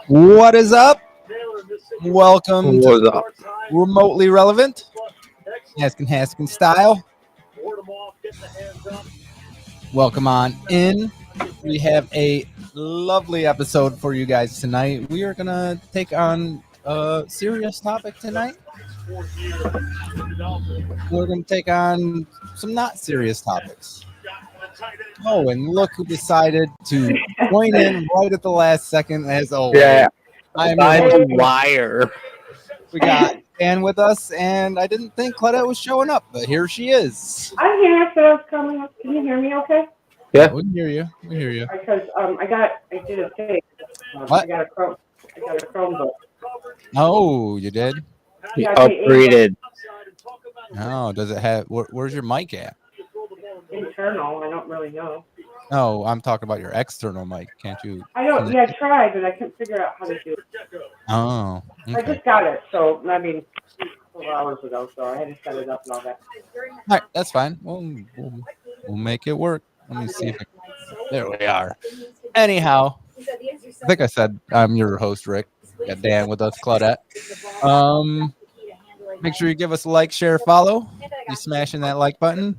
What is up? Welcome to What's up? Remotely Relevant, Haskin style. Welcome on in. We have a lovely episode for you guys tonight. We are going to take on a serious topic tonight. We're going to take on some not serious topics. Oh, and look who decided to join in right at the last second, as always. Yeah, I'm I'm a liar. We got Dan with us, and I didn't think Claudette was showing up, but here she is. I'm here, so it's coming up. Can you hear me okay? Yeah. We can hear you. We hear you. Because I did a thing. What? I got a Chromebook. Oh, you did? You Yeah, I paid upgraded. Oh, does it have? Where's your mic at? internal. I don't really know. Oh, I'm talking about your external mic. Can't you? I don't. Yeah, I tried, but I couldn't figure out how to do it. Oh, I okay. just got it, so I mean, 4 hours ago, so I had to set it up and all that. All right, that's fine. We'll make it work. Let me see if there we are. Anyhow, I think I said I'm your host, Rick. We got Dan with us, Claudette. Make sure you give us a like, share, follow. You smashing that like button.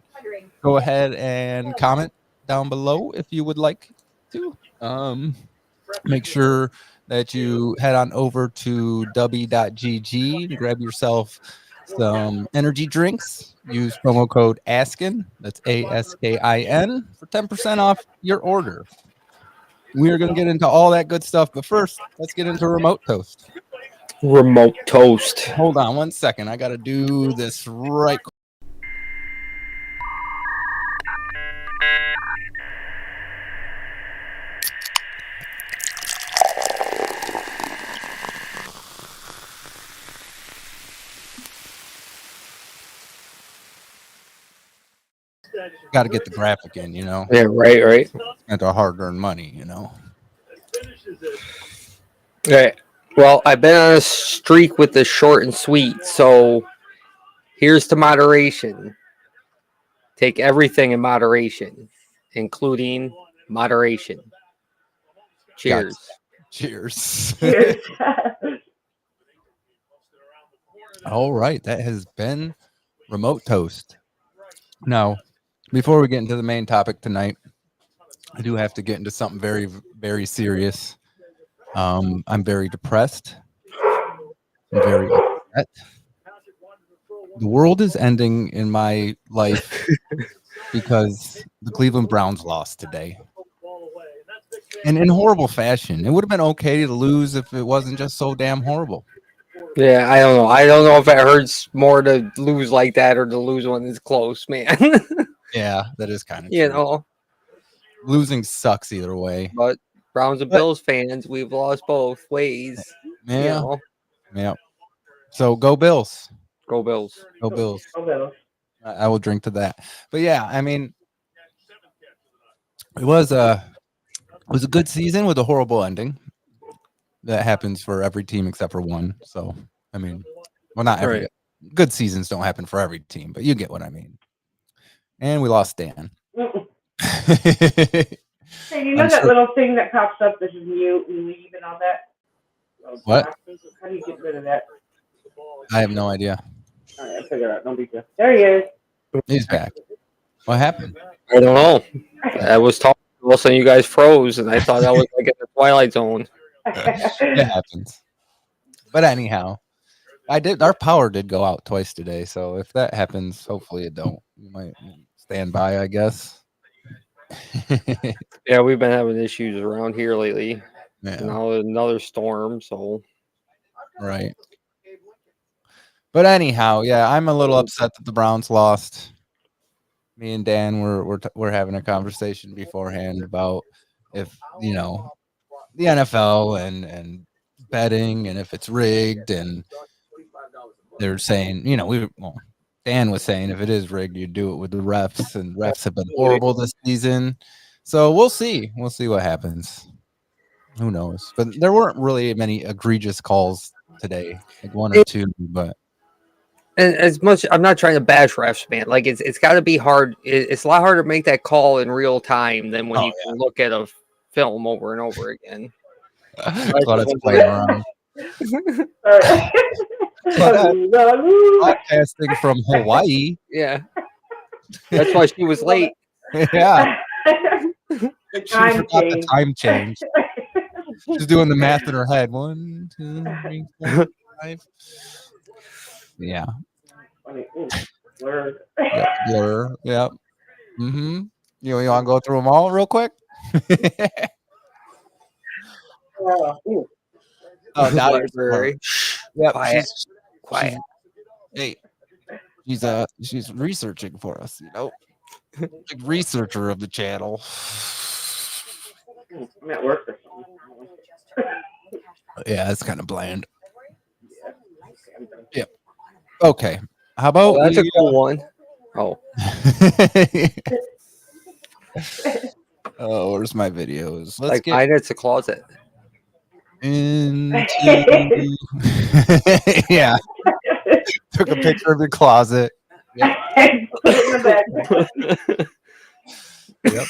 Go ahead and comment down below if you would like to. Make sure that you head on over to w.gg and grab yourself some energy drinks. Use promo code ASKIN, that's ASKIN, for 10% off your order. We are going to get into all that good stuff, but first, let's get into remote toast. Remote toast. Hold on 1 second. I got to do this right quick. Got to get the graphic in, you know. Yeah, right. Spent our hard-earned money, you know. Okay. Well, I've been on a streak with the short and sweet, so here's to moderation. Take everything in moderation, including moderation. Cheers. Cheers. Cheers. All right, that has been remote toast. Now, before we get into the main topic tonight, I do have to get into something very, very serious. I'm very depressed. I'm very upset. The world is ending in my life because the Cleveland Browns lost today. And in horrible fashion. It would have been okay to lose if it wasn't just so damn horrible. Yeah, I don't know. I don't know if it hurts more to lose like that or to lose when it's close, man. Yeah, that is kind of You true. know, Losing sucks either way. but Browns and Bills fans, we've lost both ways. Yeah. You know, Yeah. So go Bills. go Bills. Go Bills. Oh, well. I will drink to that. But yeah, I mean, it was a good season with a horrible ending. That happens for every team except for one. So I mean, well, not every good seasons don't happen for every team, but you get what I mean. And we lost Dan. Hey, you know that little thing that pops up that is mute and leave and all that? What? How do you get rid of that? I have no idea. All right, I'll figure it out. Don't be good. There he is. He's back. What happened? I don't know. I was talking, all of a sudden you guys froze, and I thought I was like in the Twilight Zone. It happens. But anyhow, our power did go out twice today, so if that happens, hopefully it don't. You might stand by, I guess. Yeah, we've been having issues around here lately. Yeah. Now another storm, so Right. But anyhow, yeah, I'm a little upset that the Browns lost. Me and Dan we're having a conversation beforehand about if, you know, the NFL and betting and if it's rigged, and they're saying, you know, Dan was saying if it is rigged, you do it with the refs, and refs have been horrible this season. So we'll see. We'll see what happens. Who knows? But there weren't really many egregious calls today, like one or two, but and as much I'm not trying to bash refs, man. Like it's got to be hard. It's a lot harder to make that call in real time than when you can look at a film over and over again. Claudette's playing around. Sorry. Claudette, podcasting from Hawaii. Yeah. That's why she was late. Yeah. The She time forgot the change. time change. She's doing the math in her head. 1, 2, 3, 4, 5. Yeah. Blur. Yep. Blur. Yep. Mm-hmm. You want to go through them all real quick? Oh, now you're Library. Yep. Quiet. She's hey. She's researching for us, Big researcher of the channel. I'm at work or something. Yeah, it's kind of bland. Yep. Okay. How about Oh, that's a cool one. Oh. Oh, where's my videos? Let's Like get mine, it's a closet. into yeah. Took a picture of your closet. Yep. Put it in the bag. Yep.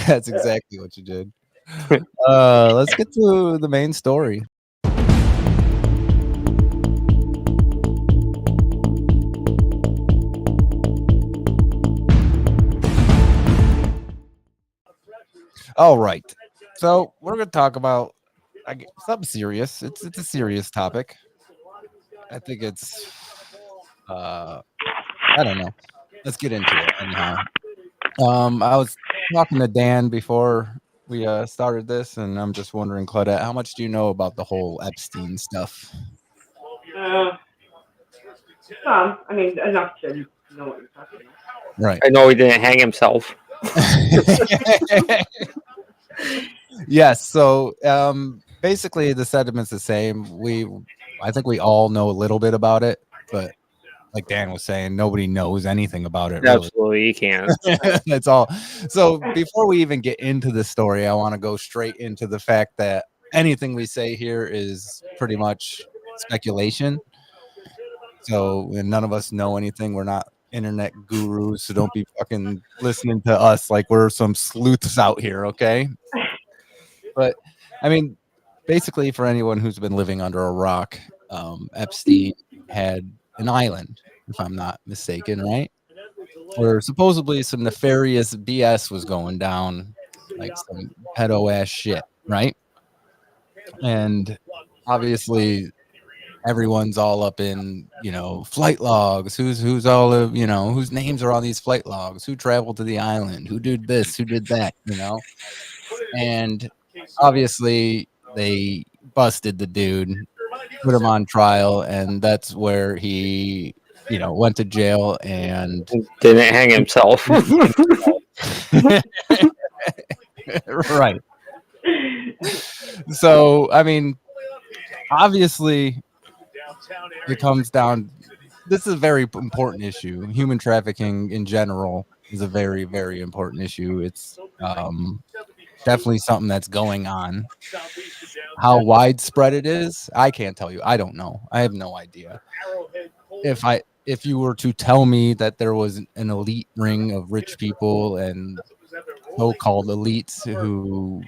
That's exactly what you did. Let's get to the main story. All right. So we're going to talk about something serious. It's a serious topic. I think it's I don't know. Let's get into it anyhow. I was talking to Dan before we started this, and I'm just wondering, Claudette, how much do you know about the whole Epstein stuff? Some. I mean, enough to know what you're talking about. Right. I know he didn't hang himself. Yes. So basically, the sentiment's the same. I think we all know a little bit about it, but like Dan was saying, nobody knows anything about it. Really. Absolutely, he can't. That's all. So before we even get into the story, I want to go straight into the fact that anything we say here is pretty much speculation. So none of us know anything. We're not internet gurus, so don't be fucking listening to us like we're some sleuths out here, okay? But I mean, basically, for anyone who's been living under a rock, Epstein had an island, if I'm not mistaken, right? Where supposedly some nefarious BS was going down, like some pedo ass shit, right? And obviously, everyone's all up in flight logs. Who's all of whose names are on these flight logs? Who traveled to the island? Who did this? Who did that? And obviously they busted the dude, put him on trial, and that's where he went to jail and Didn't hang himself. Right. So I mean, obviously it comes down, this is a very important issue. Human trafficking in general is a very, very important issue. It's definitely something that's going on. How widespread it is, I can't tell you. I don't know. I have no idea. If you were to tell me that there was an elite ring of rich people and so-called elites who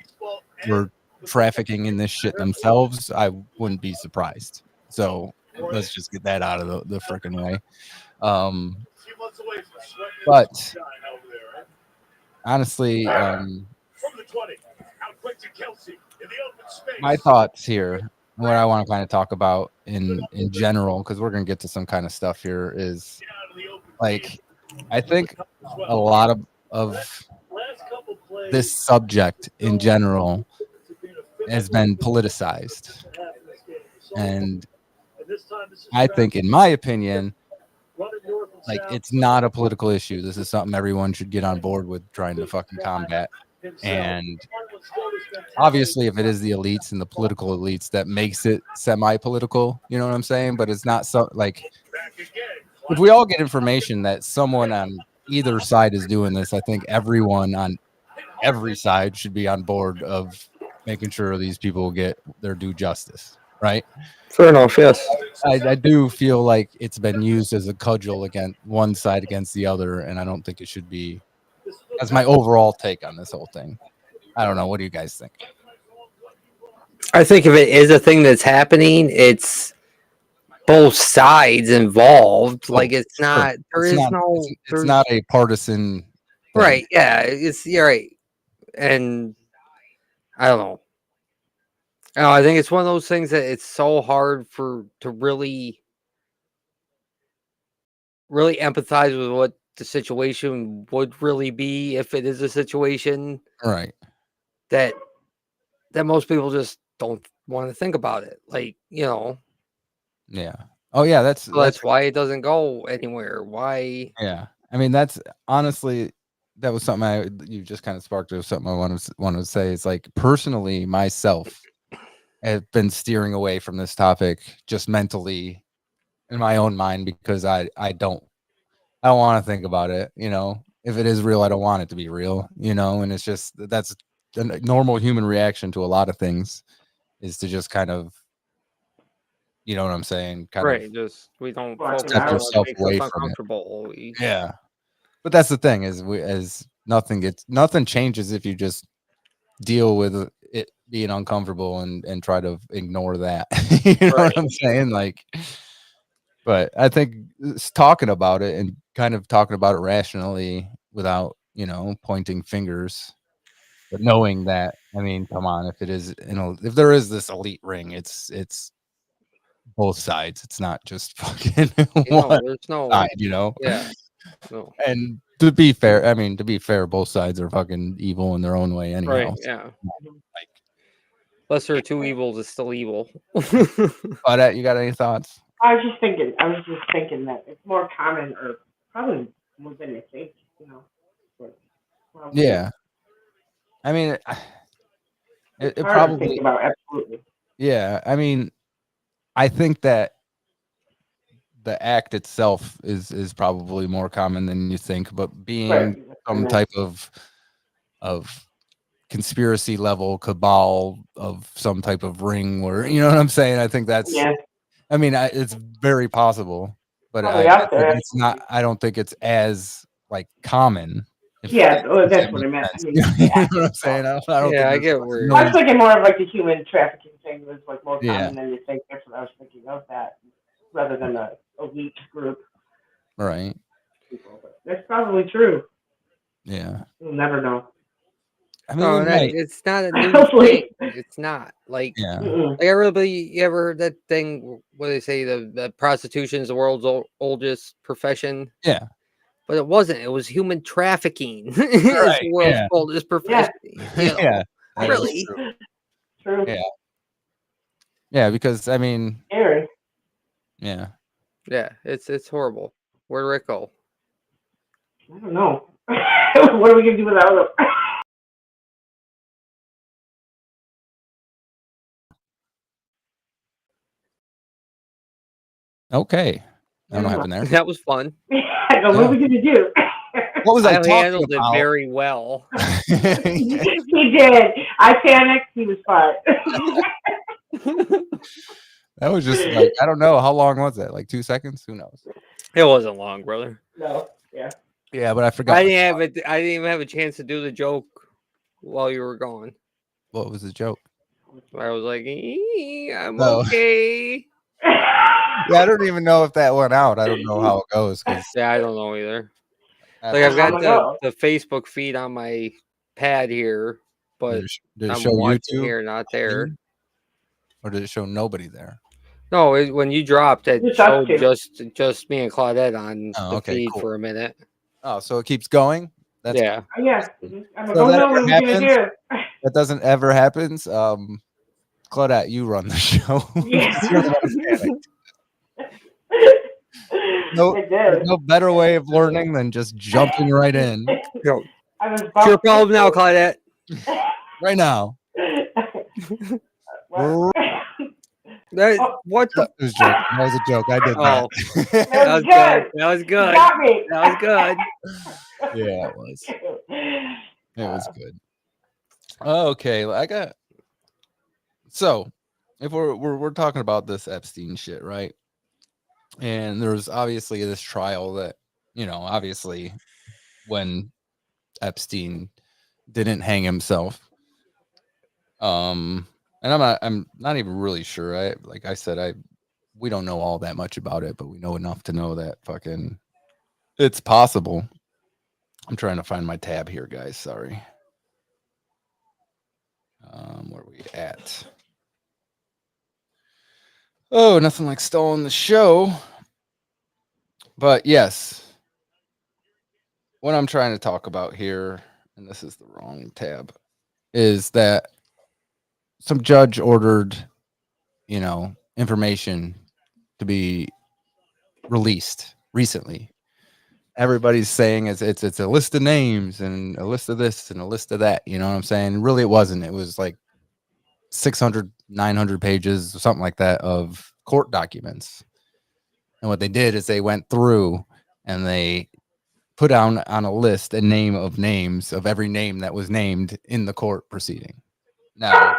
were trafficking in this shit themselves, I wouldn't be surprised. So let's just get that out of the freaking way. But honestly, my thoughts here, what I want to kind of talk about in general, because we're going to get to some kind of stuff here, is like, I think a lot of this subject in general has been politicized. And I think, in my opinion, like, it's not a political issue. This is something everyone should get on board with trying to fucking combat. And obviously, if it is the elites and the political elites, that makes it semi-political, you know what I'm saying? But it's not so, like, if we all get information that someone on either side is doing this, I think everyone on every side should be on board of making sure these people get their due justice, right? Fair enough, yes. I do feel like it's been used as a cudgel against one side against the other, and I don't think it should be. That's my overall take on this whole thing. I don't know. What do you guys think? I think if it is a thing that's happening, it's both sides involved. Like it's Sure. not. There It's is not. no. It's There's not a partisan thing. right. Yeah. You're right. And I don't know. I think it's one of those things that it's so hard to really empathize with what the situation would really be if it is a situation Right. that most people just don't want to think about it. Like, Yeah. Oh yeah. so that's why it doesn't go anywhere. Why? Yeah. I mean, that's honestly, that was something you just kind of sparked. It was something I wanted to say. It's like personally, myself, have been steering away from this topic just mentally in my own mind because I don't want to think about it. If it is real, I don't want it to be real. And it's just that's a normal human reaction to a lot of things is to just kind of, you know what I'm saying, kind of Right. Just we don't Block focus it step on out. what yourself makes us away from it. uncomfortable. Yeah. But that's the thing is as nothing changes if you just deal with it being uncomfortable and try to ignore that. You know what I'm saying? Like, but I think talking about it and kind of talking about it rationally without, pointing fingers, but knowing that, I mean, come on, if it is, if there is this elite ring, it's both sides. It's not just fucking one There's no. side, Yeah. No. And to be fair, both sides are fucking evil in their own way anyhow. Right. Yeah. Like, Lesser of two evils is still evil. Claudette, you got any thoughts? I was just thinking that it's more common, or probably more than you think. But, well, Yeah. I mean, it's it hard to think probably, about. Absolutely. yeah. I mean, I think that the act itself is probably more common than you think, but being Right. some type of conspiracy level cabal of some type of ring where, you know what I'm saying? I think that's, Yeah. I mean, it's very possible, but Probably I out think there. it's not, I don't think it's as like common. Yeah, If that's that what I makes meant. sense. I You mean, know the what act I'm itself. saying? I don't Yeah, think I there's get like where- I was millions. thinking more of like the human trafficking thing was like more Yeah. common than you think. That's what I was thinking of that, rather than a elite group Right. of people. But that's probably true. Yeah. You'll never know. I mean, we might. it's not a new Hopefully. thing. It's not like Yeah. Mm-mm. like everybody. You ever heard that thing? What they say the prostitution is the world's oldest profession? Yeah. But it wasn't. It was human trafficking. Is Right. the world's Yeah. oldest profession. Yeah. That is Really? true. True. Yeah. Yeah, because I mean, Scary. yeah. Yeah, it's horrible. Where'd Rick go? I don't know. What are we gonna do without them? Okay. I don't know what happened there. That was fun. I go, what are we gonna do? What was I I talking handled it about? very well. He did. I panicked. He was fine. That was just like, I don't know. How long was that? Like 2 seconds? Who knows? It wasn't long, brother. No. Yeah. Yeah, but I forgot. I didn't even have a chance to do the joke while you were gone. What was the joke? I was like, I'm Oh. okay. Yeah, I don't even know if that went out. I don't know how it goes. Yeah, I don't know either. Like Like I've got long ago. the Facebook feed on my pad here, but did it I'm show watching YouTube here, not there. or did it show nobody there? No, when you dropped it, Just us showed two. just me and Claudette on Oh, the okay, feed cool. for a minute. Oh, so it keeps going? That's Yeah. Oh, yeah. Mhm. I'm like, So oh that no, ever what are we gonna happens? do? That doesn't ever happens. Claudette, you run the show. Yeah. You're the one who panicked. No, It there's did. no better way of learning than just jumping right in Yo, I was it's your problem now, Claudette. right now. Well, What the? It was a joke. That was a joke. I did Oh, that. that was good. good. That was You good. got me. That was good. Yeah, it was. It was good. Okay, I got. So, if we're talking about this Epstein shit, right? And there's obviously this trial that, obviously when Epstein didn't hang himself, And I'm not even really sure. Like I said, we don't know all that much about it, but we know enough to know that fucking it's possible. I'm trying to find my tab here, guys. Sorry. Where are we at? Oh, nothing like stalling the show. But yes, what I'm trying to talk about here, and this is the wrong tab, is that some judge ordered, information to be released recently. Everybody's saying it's a list of names and a list of this and a list of that. You know what I'm saying? Really, it wasn't. It was like 600, 900 pages, something like that, of court documents. And what they did is they went through and they put on a list a name of names of every name that was named in the court proceeding. Now,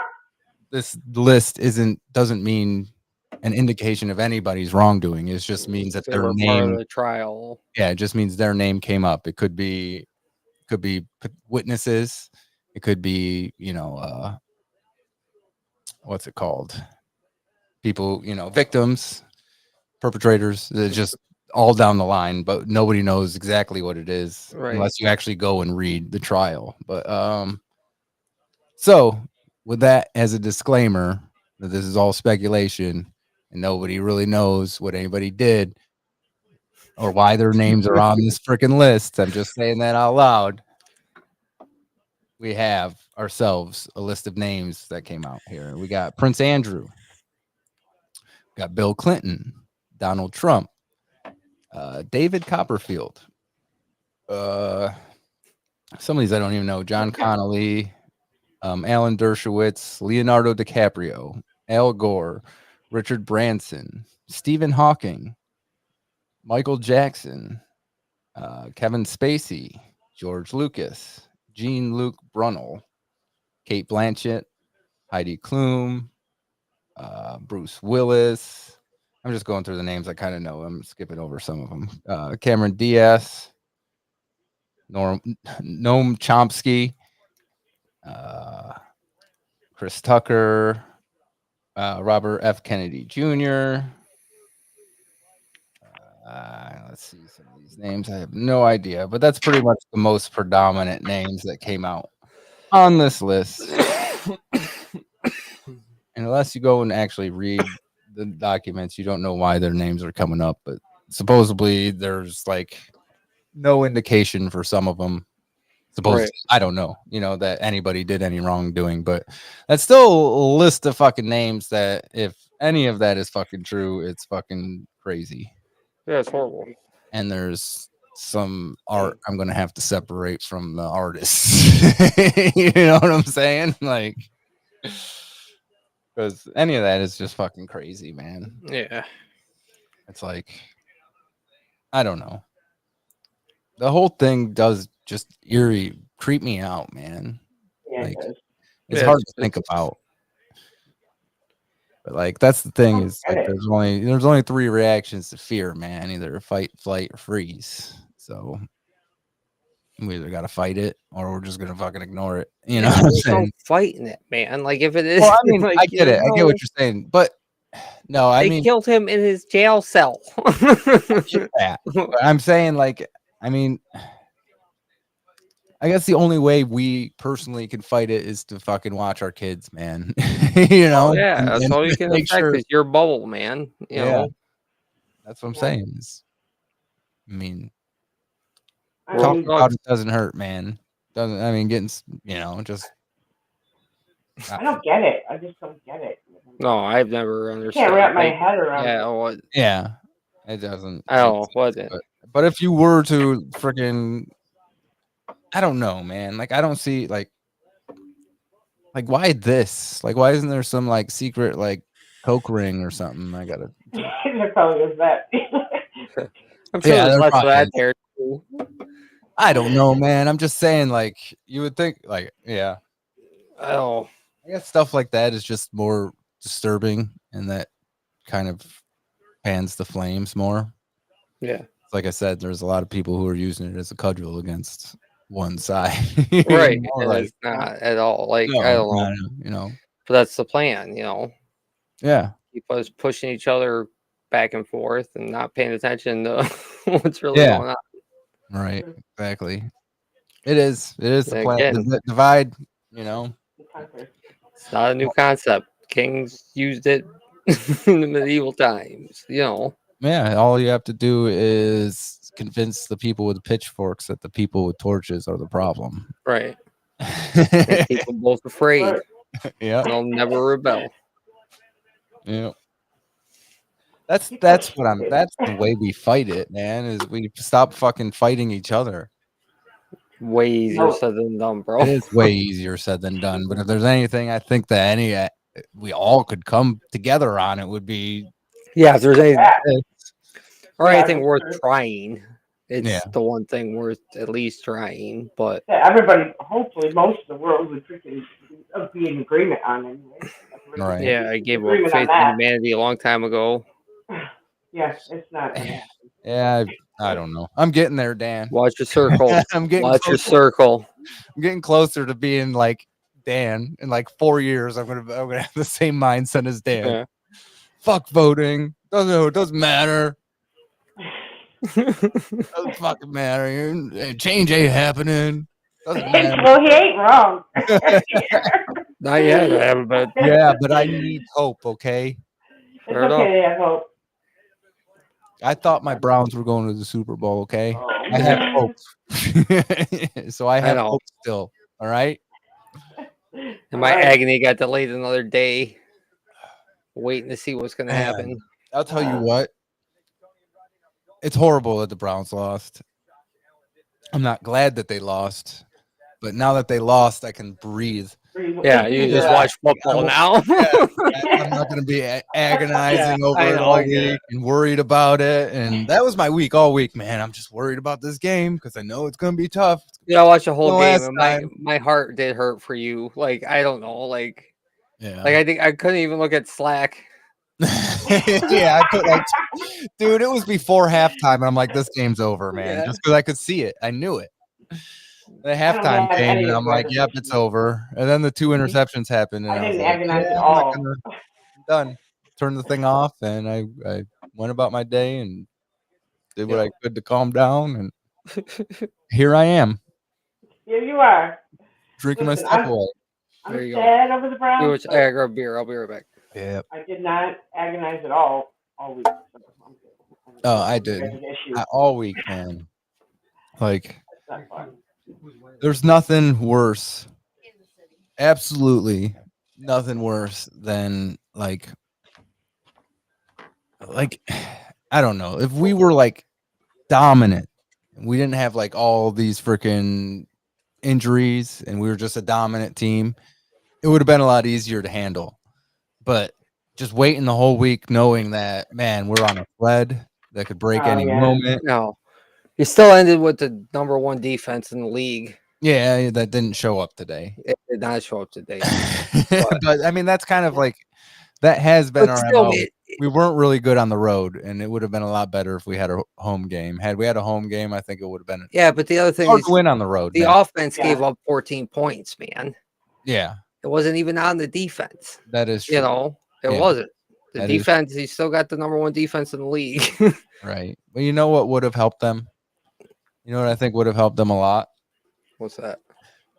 this list doesn't mean an indication of anybody's wrongdoing. It just means that They their were part of name, the trial. yeah, it just means their name came up. It could be witnesses. It could be, what's it called? People, victims, perpetrators. They're just all down the line, but nobody knows exactly what it is Right. unless you actually go and read the trial. But so with that as a disclaimer that this is all speculation and nobody really knows what anybody did or why their names are on this freaking list. I'm just saying that out loud. We have ourselves a list of names that came out here. We got Prince Andrew, got Bill Clinton, Donald Trump, David Copperfield, some of these I don't even know. John Connolly, Alan Dershowitz, Leonardo DiCaprio, Al Gore, Richard Branson, Stephen Hawking, Michael Jackson, Kevin Spacey, George Lucas, Jean-Luc Brunel, Kate Blanchett, Heidi Klum, Bruce Willis. I'm just going through the names I kind of know. I'm skipping over some of them. Cameron Diaz, Noam Chomsky, Chris Tucker, Robert F. Kennedy Jr. Let's see some of these names. I have no idea, but that's pretty much the most predominant names that came out on this list. And unless you go and actually read the documents, you don't know why their names are coming up. But supposedly there's like no indication for some of them. Supposedly, Right. I don't know, that anybody did any wrongdoing, but that's still a list of fucking names that if any of that is fucking true, it's fucking crazy. Yeah, it's horrible. And there's some art I'm gonna have to separate from the artists. You know what I'm saying? Like, because any of that is just fucking crazy, man. Yeah. It's like, I don't know. The whole thing does just creep me out, man. Yeah, Like, it does. it's Yeah, hard to it's- think about. But like, that's the thing is like, there's only three reactions to fear, man. Either fight, flight, or freeze. So we either got to fight it or we're just gonna fucking ignore it. You know what I'm There's no saying? fighting it, man. Like if it is, Well, I mean, like, I get it. I get what you're saying, but no, I They mean, killed him in his jail cell. I get that. But I'm saying, like, I mean, I guess the only way we personally can fight it is to fucking watch our kids, man. Oh yeah, that's and all you can make affect sure. is your bubble, man. You Yeah, know. that's what I'm saying. I mean, I talking mean, about it doesn't hurt, man. Doesn't. I mean, getting just. I don't get it. I just don't get it. No, I've never I understood. can't wrap my like, head around yeah, it. what? Yeah, it doesn't. Oh, make was sense, it? But if you were to freaking, I don't know, man. Like, I don't see like why this? Like, why isn't there some like secret like coke ring or something? I gotta. There probably is that. I'm sure Yeah, there's there less of probably that is. there too. I don't know, man. I'm just saying, like, you would think, like, yeah. Oh, I guess stuff like that is just more disturbing, and that kind of fans the flames more. yeah. Like I said, there's a lot of people who are using it as a cudgel against one side. Right. You know, And like, it's not at all. Like no, I don't know. you know. But that's the plan, you know. Yeah. Keep us pushing each other back and forth and not paying attention to what's really Yeah. going on. Right. Exactly. It is. It is the And plan. again, The divide. You know. it's not a new concept. Kings used it in the medieval times, you know. Yeah. All you have to do is convince the people with pitchforks that the people with torches are the problem. Right. And keep them both afraid. Yeah. They'll never rebel. Yeah. That's what I'm. That's the way we fight it, man. Is we stop fucking fighting each other. Way easier No. said than done, bro. It is way easier said than done. But if there's anything, I think that we all could come together on, it would be Yeah, if there's any this. or Yeah, anything for worth sure. trying, it's Yeah. the one thing worth at least trying. But That everybody, hopefully, most of the world would freaking be in agreement on anyway. Right. yeah, I gave up Agreement on faith in that. humanity a long time ago. Yeah, it's not gonna happen. Yeah, I don't know. I'm getting there, Dan. Watch your circle. I'm getting Watch your closer. circle. I'm getting closer to being like Dan. In like 4 years, I'm gonna have the same mindset as Dan. Yeah. Fuck voting. It doesn't matter. Doesn't fucking matter. Change ain't happening. Doesn't matter. Well, he ain't wrong. Not yet. I haven't been. Yeah, but I need hope. Okay. It's Fair enough. okay, I hope. I thought my Browns were going to the Super Bowl. Okay. Oh, I have man. hope. So I have know. hope still. All right. And my All right. agony got delayed another day. Waiting to see what's going to Man. happen. I'll tell you what. It's horrible that the Browns lost. I'm not glad that they lost, but now that they lost, I can breathe. Yeah, you just Yeah. watch football now. I'm not going to be agonizing Yeah, over I it know, all I get week it. and worried about it. And that was my week all week, man. I'm just worried about this game because I know it's going to be tough. Yeah, I watched the whole The game, last and time. my heart did hurt for you. Like I don't know, like Yeah. I think I couldn't even look at Slack. Yeah, I put like, dude, it was before halftime, and I'm like, this game's over, man. Yeah. Just because I could see it, I knew it. The I don't halftime have came, any and I'm like, yep, it's over. And then the 2 interceptions happened, and I I was didn't like, agonize yeah, at I'm not all. gonna. I'm done. Turned the thing off, and I went about my day and did what I could to calm down, and here I am Here you are. drinking Listen, my stuff away. I'm There you go. sad over the Browns. I gotta grab a beer. I'll be right back. Yeah. I did not agonize at all week. So I'm good. Oh, I did. All week, man. Like, That's not fun. there's nothing worse. Absolutely nothing worse than like I don't know. If we were like dominant, we didn't have like all these freaking injuries and we were just a dominant team, it would have been a lot easier to handle. But just waiting the whole week knowing that, man, we're on a thread that could break any moment. No, you still ended with the #1 defense in the league. Yeah, that didn't show up today. It did not show up today. But I mean, that's kind of like that has been But our still, MO. We weren't really good on the road, and it would have been a lot better if we had a home game. Had we had a home game, I think it would have been yeah. But the other thing hard is, to win on the road. the man. offense gave up 14 points, man. Yeah, It wasn't even on the defense. that is true. You know, it Yeah. wasn't. The That is defense, he still got the #1 defense in the league. right. Well, you know what would have helped them? You know what I think would have helped them a lot? What's that?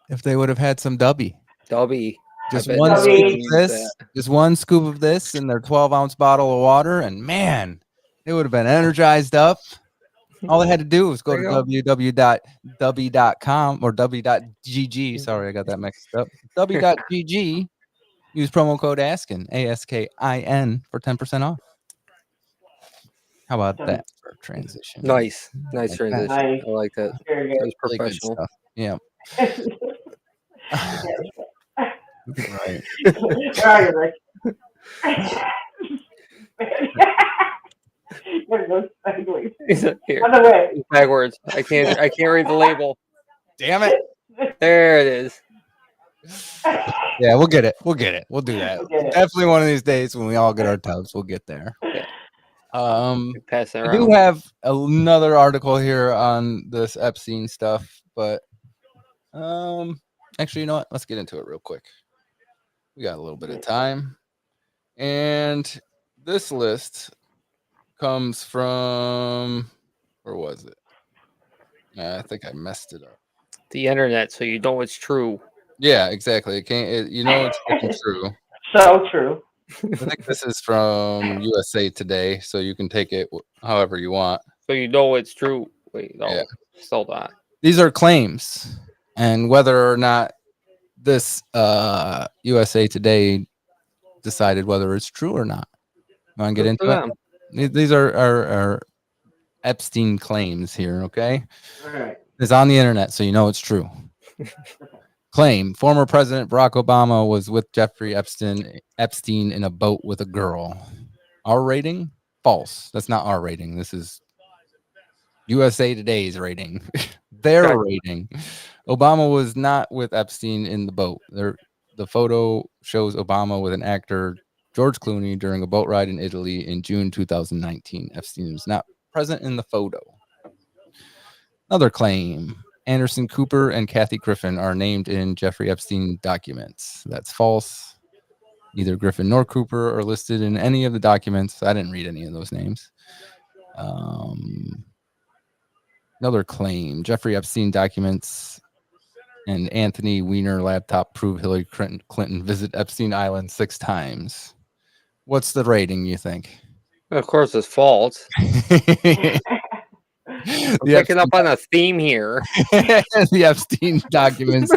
If they would have had some Dubby. Dubby. Just I bet one Dubby. scoop of needs this, that. just one scoop of this in their 12-ounce bottle of water, and man, they would have been energized up. All they had to do was go to There you go. www.w.com or w.gg. Sorry, I got that mixed up. w.gg. Use promo code ASKIN, ASKIN, for 10% off. How about that for a transition? Nice Like that. transition. Nice. I like that. Very That was Really good professional. stuff. Yeah. good. Right. Where are you, Rick? Where goes sideways? Here, On the way. backwards. I can't read the label. Damn it. There it is. Yeah, we'll get it. We'll get it. We'll do that. We'll get it. Definitely one of these days when we all get our tubs, we'll get there. Pass it I do around. have another article here on this Epstein stuff, but actually, you know what? Let's get into it real quick. We got a little bit of time. And this list comes from, where was it? I think I messed it up. The internet, so you know it's true. Yeah, exactly. It can't. It's freaking true. So true. I think this is from USA Today, so you can take it however you want. So you know it's true. Wait, no, Yeah. still not. These are claims, and whether or not this USA Today decided whether it's true or not. You want to get Good for into it? them. These are Epstein claims here. Okay, All right. it's on the internet, so you know it's true. Claim: former President Barack Obama was with Jeffrey Epstein in a boat with a girl. R rating? False. That's not R rating. This is USA Today's rating. Their Okay. rating. Obama was not with Epstein in the boat. The photo shows Obama with an actor, George Clooney, during a boat ride in Italy in June 2019. Epstein was not present in the photo. Another claim: Anderson Cooper and Kathy Griffin are named in Jeffrey Epstein documents. That's false. Neither Griffin nor Cooper are listed in any of the documents. I didn't read any of those names. Another claim: Jeffrey Epstein documents and Anthony Weiner laptop prove Hillary Clinton visited Epstein Island 6 times. What's the rating, you think? Of course, it's false. I'm picking up on a theme here. The Epstein documents,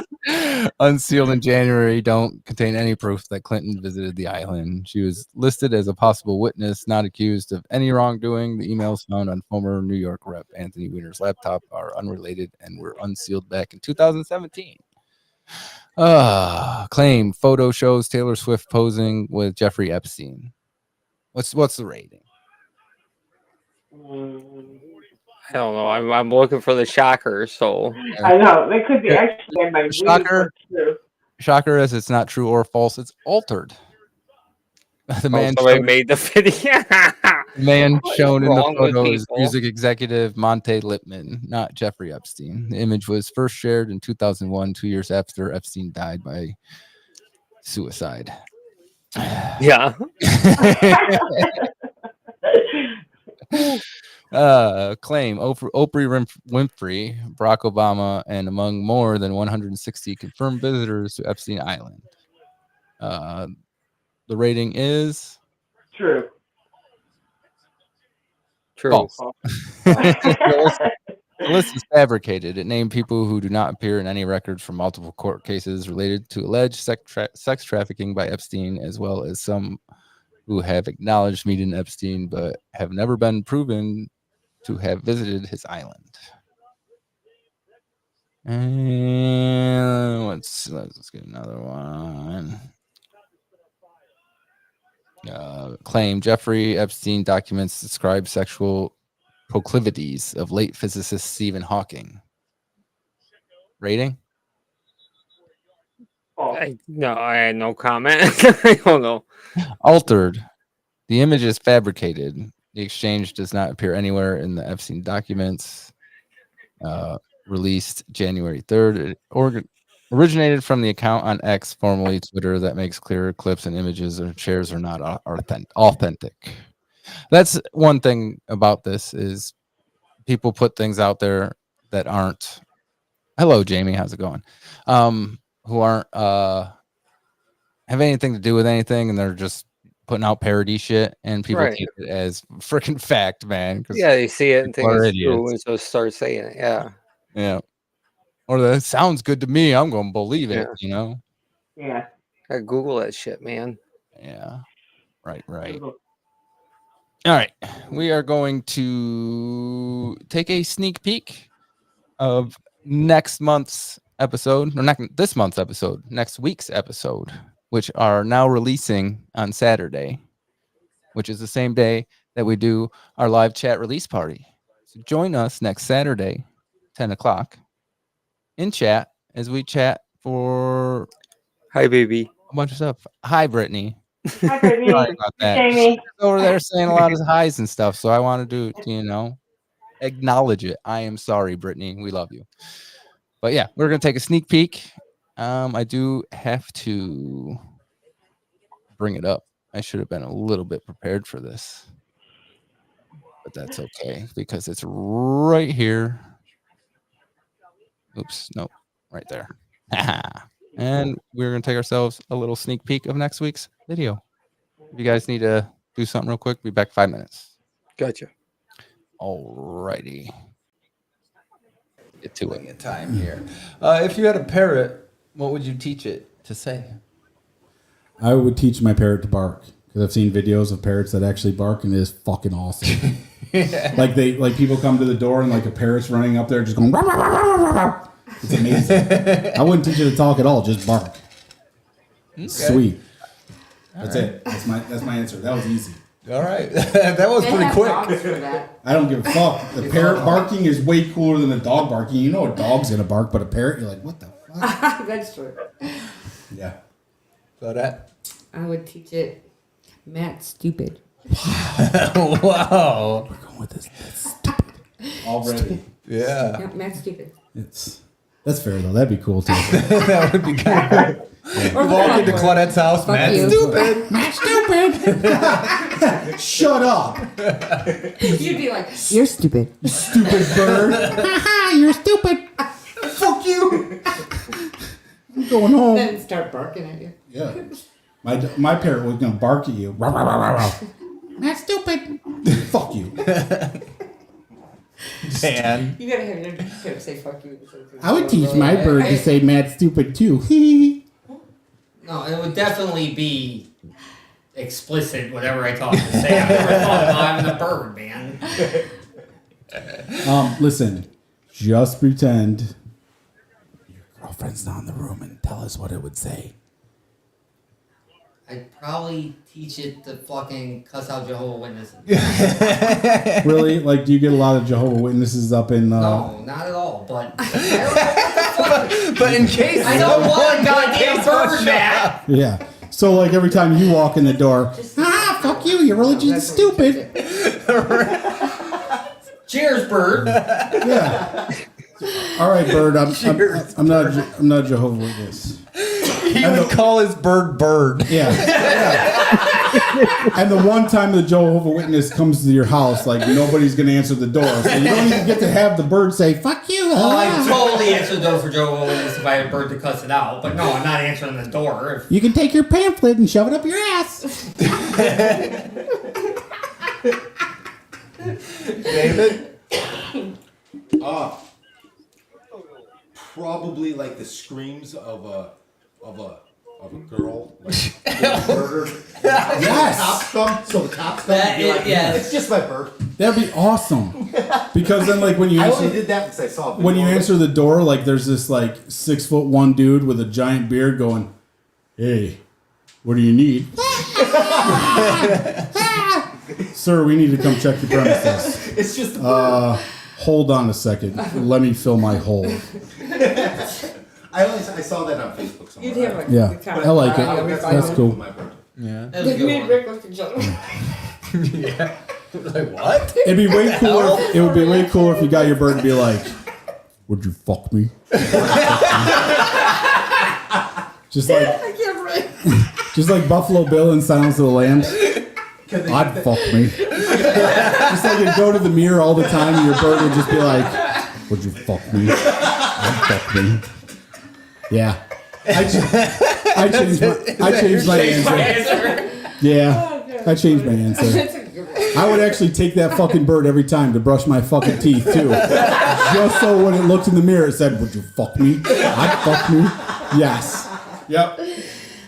unsealed in January, don't contain any proof that Clinton visited the island. She was listed as a possible witness, not accused of any wrongdoing. The emails found on former New York Rep Anthony Weiner's laptop are unrelated and were unsealed back in 2017. Claim: photo shows Taylor Swift posing with Jeffrey Epstein. What's the rating? I don't know. I'm looking for the shocker. So I know. They could be actually my Shocker. too. Shocker is it's not true or false. It's altered. The man somebody shown, made the video. the man What is shown in the wrong with photo is people? music executive Monte Lipman, not Jeffrey Epstein. The image was first shared in 2001, 2 years after Epstein died by suicide. Yeah. Claim: Oprah Winfrey, Barack Obama, and among more than 160 confirmed visitors to Epstein Island. The rating is True. false. True. The list is fabricated. It named people who do not appear in any records from multiple court cases related to alleged sex trafficking by Epstein, as well as some who have acknowledged meeting Epstein but have never been proven to have visited his island. And let's get another one. Claim: Jeffrey Epstein documents describe sexual proclivities of late physicist Stephen Hawking. Rating? I had no comment. I don't know. Altered. The image is fabricated. The exchange does not appear anywhere in the Epstein documents. Released January 3rd. It originated from the account on X, formerly Twitter, that makes clear clips and images or shares are not authentic. That's one thing about this is people put things out there that aren't. Hello, Jamie. How's it going? Who aren't have anything to do with anything, and they're just putting out parody shit, and people Right. take it as freaking fact, man. 'Cause Yeah, they see it and think people are it's true, idiots. and so start saying it. Yeah. Yeah. Or that sounds good to me. I'm going to believe it. Yeah. You know. Yeah. I Google that shit, man. Yeah. Right. Google. All right. We are going to take a sneak peek of next month's episode, or not this month's episode, next week's episode, which are now releasing on Saturday, which is the same day that we do our live chat release party. So join us next Saturday, 10 o'clock, in chat as we chat for Hi, baby. a bunch of stuff. Hi, Brittany. Hi, Brittany. Sorry about that. Jamie. She's over there saying a lot of highs and stuff, so I wanted to, acknowledge it. I am sorry, Brittany. We love you. But yeah, we're gonna take a sneak peek. I do have to bring it up. I should have been a little bit prepared for this. But that's okay because it's right here. Oops, no, right there. And we're going to take ourselves a little sneak peek of next week's video. If you guys need to do something real quick, be back 5 minutes. Gotcha. Alrighty. Get to it in time here. If you had a parrot, what would you teach it to say? I would teach my parrot to bark because I've seen videos of parrots that actually bark, and it is fucking awesome. Like people come to the door and like a parrot's running up there just going. Rah, rah, rah, rah, rah. It's amazing. I wouldn't teach it to talk at all; just bark. Okay. Sweet. That's it. That's my answer. That was easy. All right, that was pretty quick. I don't give a fuck. The parrot barking is way cooler than a dog barking. You know a dog's gonna bark, but a parrot, you're like, what the fuck? That's true. Yeah. So that. I would teach it Matt stupid. Wow. We're going with this. That's stupid. Already. Stupid. Yeah. Yeah, Matt stupid. That's fair though. That'd be cool too. That would be kind of cool. You walk into Claudette's house, Matt's stupid. Matt's stupid. Shut up. You'd be like, you're stupid. Stupid bird. You're stupid. Fuck you. I'm going home. Then start barking at you. Yeah. My parrot was gonna bark at you. Rah, rah, rah, rah, rah. That's stupid. Fuck you. Dan. You gotta have your parrot say fuck you. I would teach my bird to say mad stupid too. No, it would definitely be explicit, whatever I taught him to say. I never thought about having a bird, man. Listen, just pretend your girlfriend's not in the room and tell us what it would say. I'd probably teach it to fucking cuss out Jehovah's Witnesses. Really? Like, do you get a lot of Jehovah's Witnesses up in... No, not at all, but... But in case I don't want a goddamn bird, man! Yeah. So, like, every time you walk in the door, fuck you, your religion's stupid. Cheers, bird! Yeah. All right, bird, I'm not Jehovah's Witness. He would call his bird. Yeah. And the one time the Jehovah's Witness comes to your house, like, nobody's going to answer the door. So you don't even get to have the bird say, fuck you. Oh, I'd totally answer the door for Jehovah's Witness if I had a bird to cuss it out. But no, I'm not answering the door. You can take your pamphlet and shove it up your ass. David? Probably like the screams of a girl like murdered. Yes. Cops come, so the cops come and be like, it's just my bird. That'd be awesome. Because then, like, when you I answer, only did that because I saw. when you answer the door, like, there's this like 6'1" dude with a giant beard going, "Hey, what do you need?" Sir, we need to come check your premises. It's just. Hold on a second. Let me fill my hole. I saw that on Facebook somewhere. You'd have Yeah, I like it. That's cool. My bird. Yeah. That was a good one. Rick with the joke. Yeah. Like, what? It'd be way cooler. It would be way cooler if you got your bird and be like, "Would you fuck me?" Just like, I can't breathe. just like Buffalo Bill in Silence of the Lambs. I'd fuck me. Just like you'd go to the mirror all the time and your bird would just be like, "Would you fuck me?" I'd fuck me. Yeah. I changed my answer. Yeah. I changed my answer. That's a good one. I would actually take that fucking bird every time to brush my fucking teeth too. Just so when it looked in the mirror it said, "Would you fuck me?" I'd fuck me. Yes. Yep.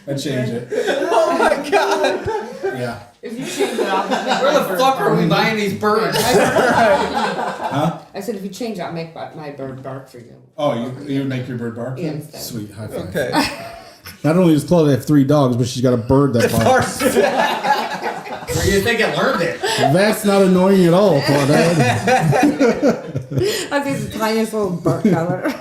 I'd change it. Oh my God. Yeah. If you change it, I'll make Where the fuck are we buying these birds? Huh? I said, if you change it, I'll make my bird bark for you. Oh, you would make your bird bark? Yeah, instead. Sweet. High five. Okay. Not only does Claudia have 3 dogs, but she's got a bird that barks. Where do you think it learned it? That's not annoying at all, Claudia. I think it's the tiniest little bark color.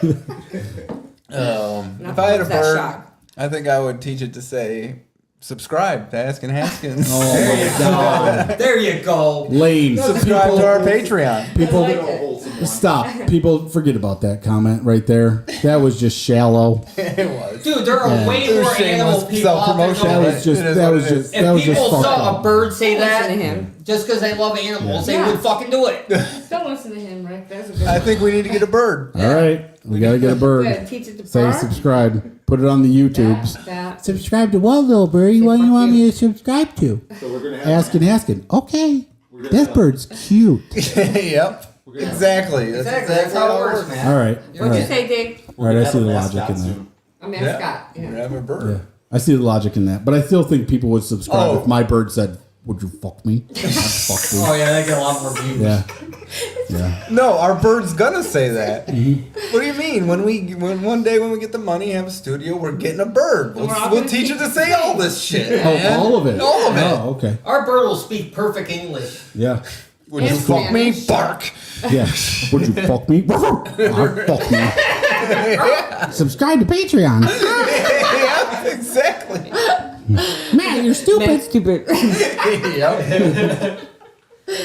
If I had a bird, I think I would teach it to say, subscribe to Askin' Haskins. Oh my God. There you go. Lane. Subscribe to our Patreon. People, I like it. Stop. People, forget about that comment right there. That was just shallow. It was. Dude, there are Yeah. way It was more animal shameless people out there. self-promotion. That That was just. It is That what was it just. is. That if was just people fucked saw a up. bird say Listen to that, him. just because they love animals, they Yeah. would fucking do it. Don't listen to him, Rick. That's a good I one. think we need to get a bird. All right, we gotta get a bird. Good. Teach it to Say bark. subscribe. Put it on the YouTubes. That. Subscribe to what, little birdie? What do you want me to subscribe to? So we're gonna have Asking. Okay, that bird's cute. Yep. Exactly. That's how it works, man. All right. All What'd you right. say, Dig? All right. I see the a logic mascot in that. soon. A mascot. We're Yeah. gonna have a bird. Yeah, I see the logic in that, but I still think people would subscribe Oh. if my bird said, "Would you fuck me?" I'd fuck Oh me. yeah, they get a lot more views. Yeah. Yeah. No, our bird's gonna say that. Mm-hmm. What do you mean? When one day when we get the money, have a studio, we're getting a bird. We're all We'll gonna teach her to say all this shit. Oh, man. all of it. All of it. Oh, okay. Our bird will speak perfect English. Yeah. Would you In fuck me? Spanish. Bark. Yeah. Would you fuck me? I'd fuck me. Subscribe to Patreon. Yeah, exactly. Matt, you're stupid. That's stupid. Yep.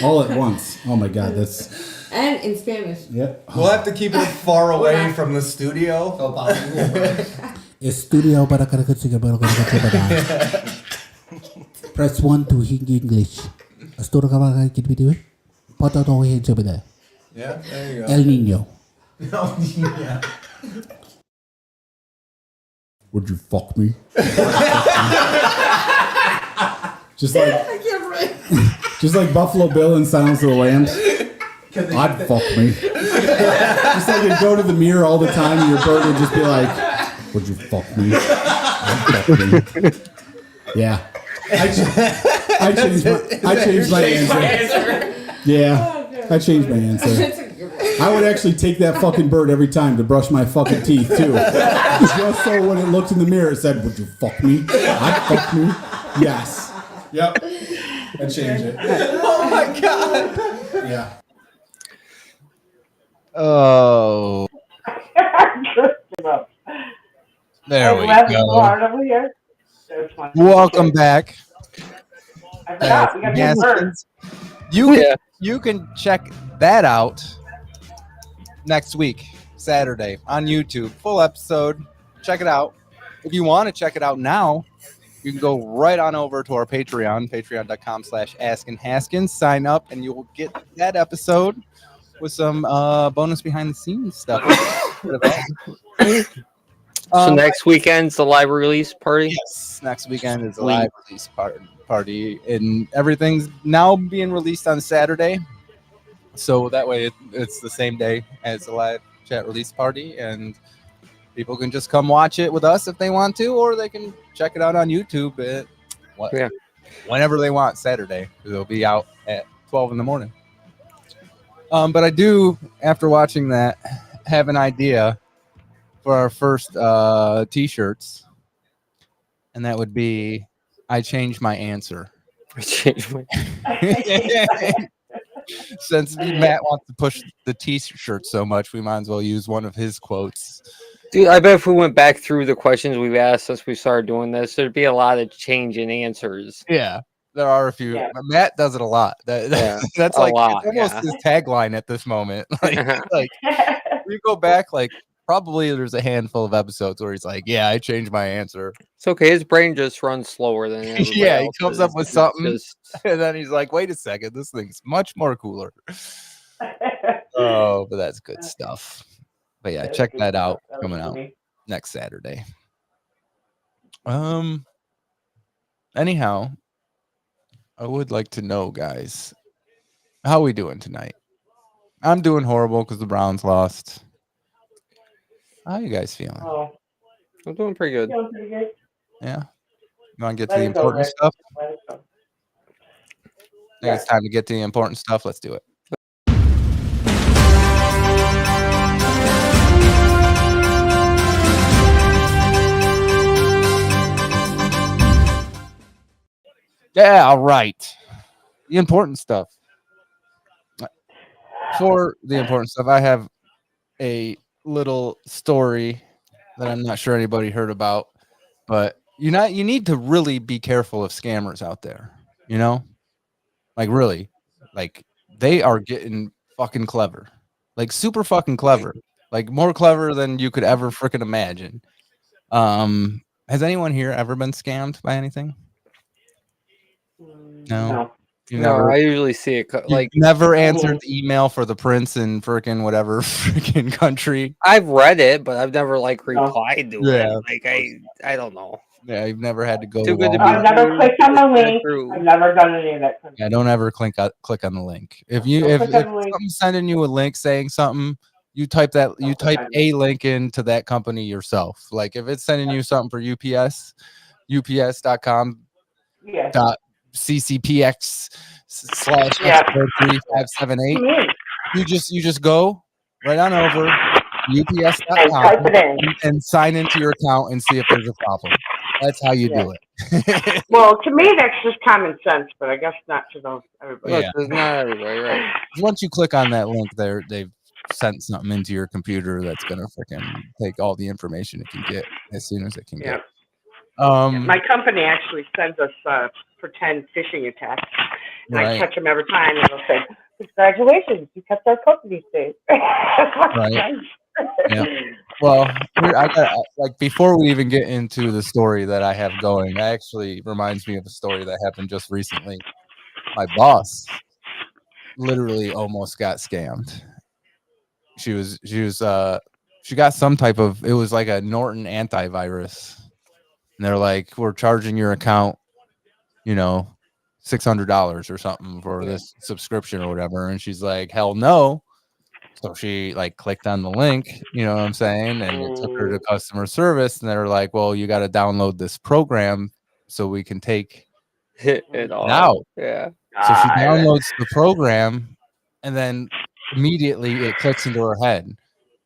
All at once. Oh my God, that's. And in Spanish. Yep. We'll have to keep it far away from the studio. So bilingual. Studio para Press 1 to hear English. Yeah, there you go. El Nino. Oh, yeah. Would you fuck me? just like I can't write. just like Buffalo Bill in Silence of the Lambs. I'd fuck me. Just like you'd go to the mirror all the time and your bird would just be like, would you fuck me? I'd fuck me. Yeah. I changed my answer. Yeah. I changed my answer. That's a good one. I would actually take that fucking bird every time to brush my fucking teeth too. Just so when it looked in the mirror it said, would you fuck me? I'd fuck me. Yes. Yep. I changed it. Oh my god. Yeah. Oh, Just give up. there I'm we laughing so go. hard over here. There's one. Welcome back. I forgot. We got Yes, new bird. you can check that out next week, Saturday on YouTube. Full episode. Check it out. If you want to check it out now, you can go right on over to our Patreon, patreon.com/AskinHaskins. Sign up and you will get that episode with some bonus behind the scenes stuff. So next weekend's the live release party. Yes, next weekend is a live release party, and everything's now being released on Saturday. So that way it's the same day as the live chat release party, and people can just come watch it with us if they want to, or they can check it out on YouTube whenever they want Saturday. It'll be out at 12 in the morning. But I do, after watching that, have an idea for our first t-shirts, and that would be I changed my answer. I changed my. Since Matt wants to push the t-shirt so much, we might as well use one of his quotes. Dude, I bet if we went back through the questions we've asked since we started doing this, there'd be a lot of change in answers. Yeah, there are a few. Yeah. Matt does it a lot. That's a like lot, it's almost yeah. his tagline at this moment. Like we go back, like probably there's a handful of episodes where he's like, "Yeah, I changed my answer," It's okay. His brain just runs slower than everybody Yeah, he else's. comes up with It's something. just- and then he's like, "Wait a second, this thing's much more cooler." Oh, but that's good stuff. But yeah, check that out. Coming out next Saturday. Anyhow, I would like to know, guys, how we doing tonight? I'm doing horrible because the Browns lost. How you guys feeling? Oh, I'm doing pretty good. feeling pretty good. Yeah. You want to get to Let the it go, important Rick. stuff? Let it go. I think it's time to get to the important stuff. Let's do it. Yeah, all right. The important stuff. For the important stuff, I have a little story that I'm not sure anybody heard about, but you need to really be careful of scammers out there, you know? Like really. Like they are getting fucking clever. like super fucking clever, like more clever than you could ever freaking imagine. Has anyone here ever been scammed by anything? No. No. You No, never I usually see it you never answered the email for the prince in freaking whatever freaking country. I've read it, but I've never like No. replied to Yeah. it. Like I don't know. Yeah, you've never had to go Too to good to Walmart. be I've never true. clicked on the It's not link. true. I've never done any of that. Yeah, don't ever click on the link. If you Don't if click on the link. someone's sending you a link saying something, you type Don't click type on it. a link into that company yourself. Like if it's sending you something for UPS, ups.com Yeah. dot ccpx slash Yeah. 3578. Me. You just go right on over And ups.com type it in. and sign into your account and see if there's a problem. That's how you Yeah. do it. Well, to me, that's just common sense, but I guess not to those everybody. Look, Yeah. there's not everybody, right? Once you click on that link there, they've sent something into your computer that's gonna freaking take all the information it can get as soon as it can Yeah. get. Um, My company actually sends us pretend phishing attacks, and I right, catch them every time, and they'll say, "Congratulations, you kept our company safe." Right. Yeah. Well, here I got like before we even get into the story that I have going, that actually reminds me of a story that happened just recently. My boss literally almost got scammed. She got some type of, it was like a Norton antivirus. And they're like, we're charging your account, you know, $600 or something for this subscription or whatever. And she's like, hell no. So she like clicked on the link, you know what I'm saying? And it took her to customer service. And they're like, well, you got to download this program so we can take It it all. out. Yeah. So she downloads the program and then immediately it clicks into her head.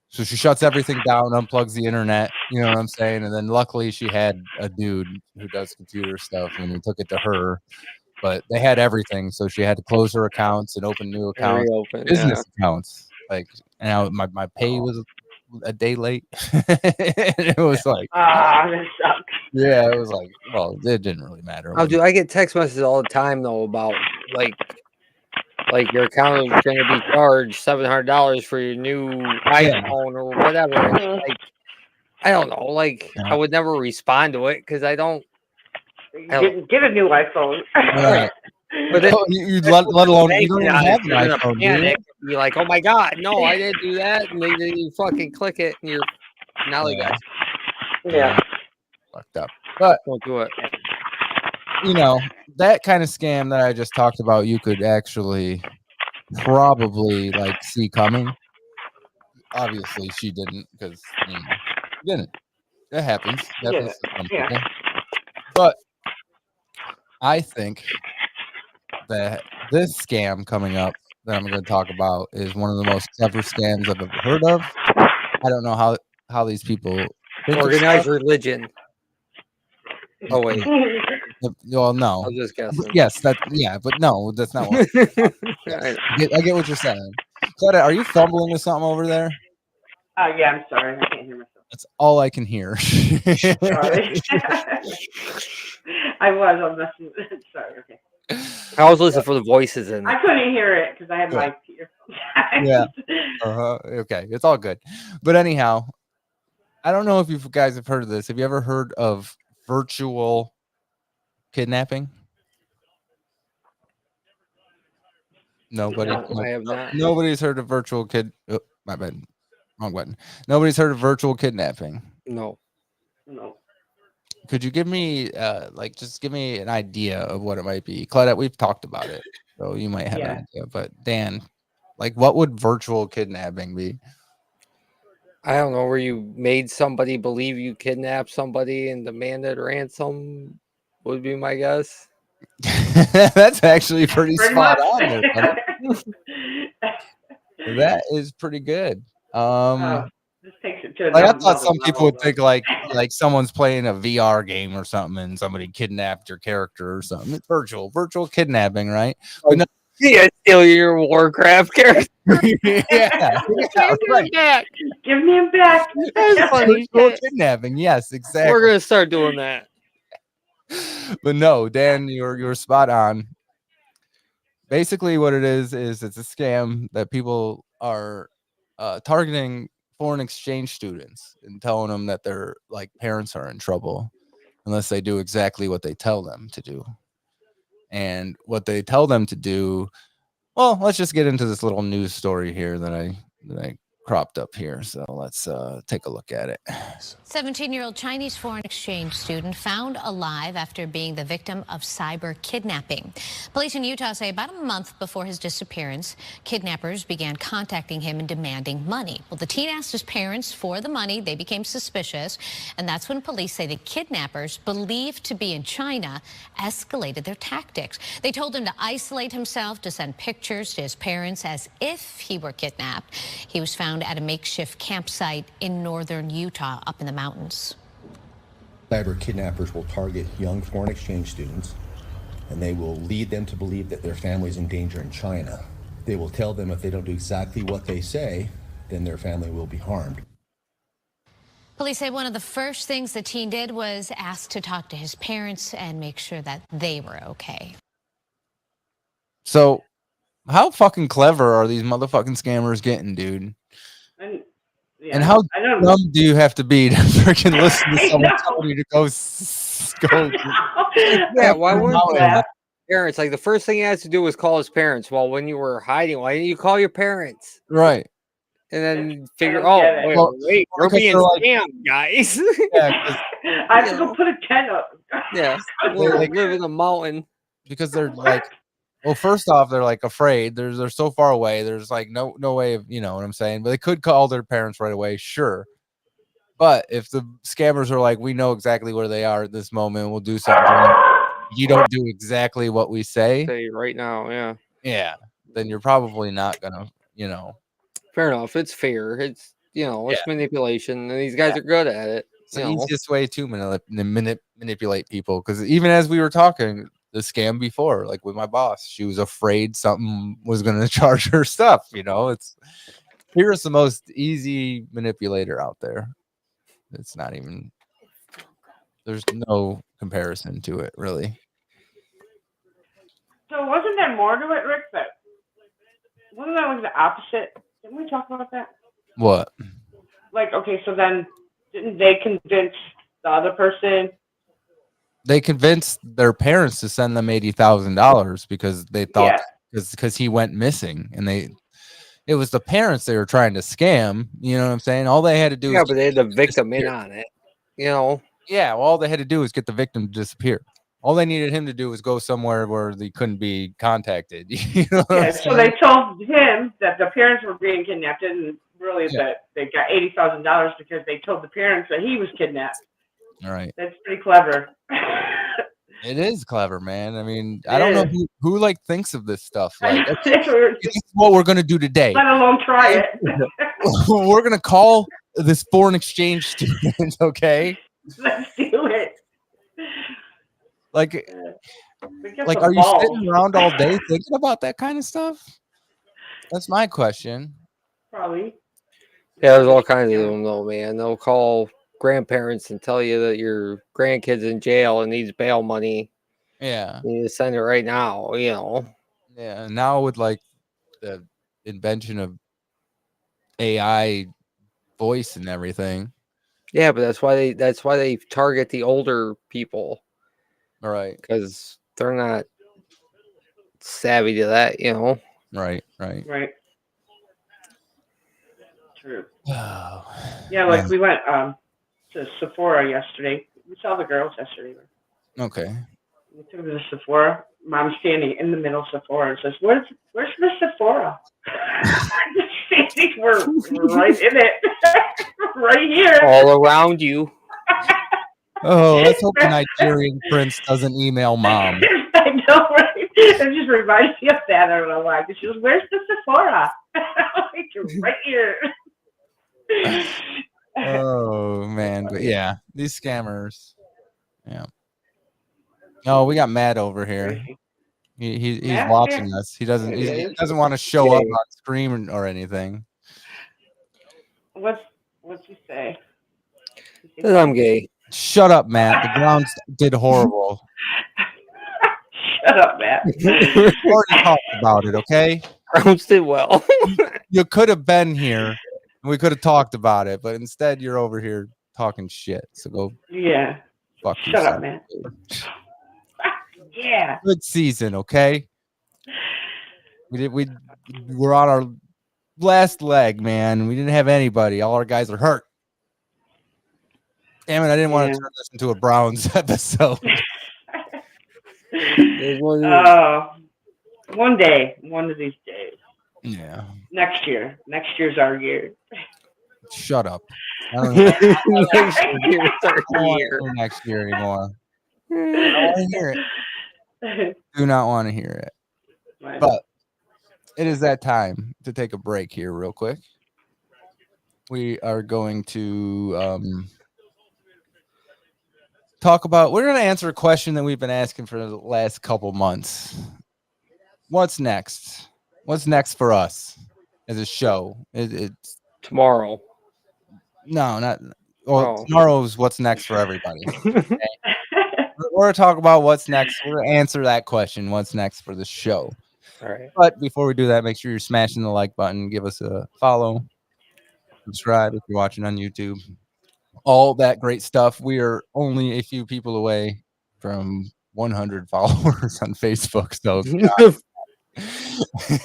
So she shuts everything down, unplugs the internet, you know what I'm saying? And then luckily she had a dude who does computer stuff and he took it to her. But they had everything, so she had to close her accounts and open new And accounts, reopen. business accounts. Like, and my pay was a day late. It was like, that sucks. yeah, it was like, well, it didn't really matter. Oh, dude, I get text messages all the time though about like your account is going to be charged $700 for your new iPhone or whatever. And it's like, I don't know. Like, I would never respond to it because I don't. Get a new iPhone. Right. But then, you let alone you don't even have an you're gonna iPhone, do you? panic and be like, "Oh my god, no, I didn't do that!" And then you fucking click it, and you're now they got Yeah. fucked up. But don't do it. you know, that kind of scam that I just talked about, you could actually probably like see coming. Obviously, she didn't because she didn't. It happens. It happens to some people. But I think that this scam coming up that I'm going to talk about is one of the most clever scams I've ever heard of. I don't know how these people think of Organized stuff. religion. Oh wait, Well, no. I was just guessing. Yes, but no, that's not what. Yes. I get what you're saying. Claudia, are you fumbling with something over there? Yeah, I'm sorry. I can't hear myself. That's all I can hear. Sorry. I'm listening. Sorry, okay. I was listening for the voices in. I couldn't hear it because I had my earphones. Yeah. Okay, it's all good. But anyhow, I don't know if you guys have heard of this. Have you ever heard of virtual kidnapping? Nobody. No, I have not. Nobody's heard of virtual Oh, my bad. Wrong button. Nobody's heard of virtual kidnapping. No. Could you give me just give me an idea of what it might be? Claudette, we've talked about it, so you might have an idea. But Dan, like what would virtual kidnapping be? I don't know, where you made somebody believe you kidnapped somebody and demanded ransom would be my guess. That's actually pretty spot much. on there, buddy. That is pretty good. This takes it to Like I another thought some people would level, think like someone's playing a VR game or something and somebody kidnapped your character or something. It's virtual kidnapping, right? But no, Yeah, steal your Warcraft character. yeah, right. Back. Give me him back. That's funny. Virtual kidnapping, yes, exactly. We're gonna start doing that. But no, Dan, you're spot on. Basically, what it is it's a scam that people are targeting foreign exchange students and telling them that their like parents are in trouble unless they do exactly what they tell them to do. And what they tell them to do, well, let's just get into this little news story here that I cropped up here. So let's take a look at it. 17-year-old Chinese foreign exchange student found alive after being the victim of cyber kidnapping. Police in Utah say about a month before his disappearance, kidnappers began contacting him and demanding money. Well, the teen asked his parents for the money. They became suspicious, and that's when police say the kidnappers, believed to be in China, escalated their tactics. They told him to isolate himself, to send pictures to his parents as if he were kidnapped. He was found at a makeshift campsite in northern Utah, up in the mountains. Cyber kidnappers will target young foreign exchange students, and they will lead them to believe that their family is in danger in China. They will tell them if they don't do exactly what they say, then their family will be harmed. Police say one of the first things the teen did was ask to talk to his parents and make sure that they were okay. So how fucking clever are these motherfucking scammers getting, dude? Yeah, And how I don't dumb do you have to be to freaking listen to I someone know. telling you to go go? Yeah, why wouldn't you Yeah. call parents? Like the first thing he has to do was call his parents. Well, when you were hiding, why didn't you call your parents? Right. And then figure, don't get it. wait, Well, we're because being they're like- scammed, guys. Yeah, 'cause- I have to go put a tent up. Yeah, live in a mountain. because they're like, well, first off, they're like afraid. They're so far away. There's like no way of, you know what I'm saying. But they could call their parents right away, sure. But if the scammers are like, we know exactly where they are at this moment, we'll do something. You don't do exactly what we say. Say right now, yeah. Yeah, then you're probably not gonna, you know. Fair enough. It's fair. It's it's manipulation, and these guys are good at it. It's the easiest way to manipulate people. Because even as we were talking, the scam before, like with my boss, she was afraid something was going to charge her stuff. You know, here's the most easy manipulator out there. It's not even. There's no comparison to it, really. So wasn't there more to it, Rick? That wasn't that like the opposite? Didn't we talk about that? What? Like, okay, so then didn't they convince the other person? They convinced their parents to send them $80,000 because they thought because he went missing, and it was the parents they were trying to scam. You know what I'm saying? All they had to do, but they had the victim in on it. Yeah, well, all they had to do was get the victim to disappear. All they needed him to do was go somewhere where they couldn't be contacted. You know what I'm So saying? they told him that the parents were being kidnapped, and really that they got $80,000 because they told the parents that he was kidnapped. All right. That's pretty clever. It is clever, man. I mean, I don't know who like thinks of this stuff. Like, okay, this is what we're gonna do today. Let alone try it. We're gonna call this foreign exchange student, okay? Let's do it. Like, Get are you balls. sitting around all day thinking about that kind of stuff? That's my question. Probably. Yeah, there's all kinds of them though, man. They'll call grandparents and tell you that your grandkid's in jail and needs bail money. Yeah. You need to send it right now, Yeah. Now with like the invention of AI voice and everything. Yeah, but that's why they target the older people. All right. Because they're not savvy to that, Right. True. Oh, Yeah, like we went to Sephora yesterday. We saw the girls yesterday. Okay. We took them to Sephora. Mom's standing in the middle of Sephora and says, "Where's the Sephora?" We're right in it, right here, all around you. Oh, let's hope the Nigerian prince doesn't email mom. I know, right? It just reminds me of that. I don't know why. She goes, "Where's the Sephora?" Like, you're right here. Oh man, but yeah, these scammers. Yeah. Oh, we got Matt over here. He's Matt, watching yeah. us. He doesn't want to show up on screen or anything. What's he say? Because I'm gay. Shut up, Matt. The Browns did horrible. Shut up, Matt. We already talked about it, okay? Browns did well. You could have been here and we could have talked about it, but instead you're over here talking shit. So go Yeah. fuck Shut yourself. up, man. Yeah. Good season, okay? We're on our last leg, man. We didn't have anybody. All our guys are hurt. Damn it, I didn't want to turn this into a Browns episode. Oh, one day, one of these days. Yeah. Next year. Next year's our year. Shut up. I don't know. Next year's our I don't want year. to hear next year anymore. I don't want to hear it. Do not want to hear it. Right. But it is that time to take a break here real quick. We are going to we're going to answer a question that we've been asking for the last couple months. What's next? What's next for us as a show? It's tomorrow. No, not. Well, tomorrow's what's next for everybody. Okay? We're going to talk about what's next. We're going to answer that question. What's next for the show? All right. But before we do that, make sure you're smashing the like button. Give us a follow. Subscribe if you're watching on YouTube. All that great stuff. We are only a few people away from 100 followers on Facebook. So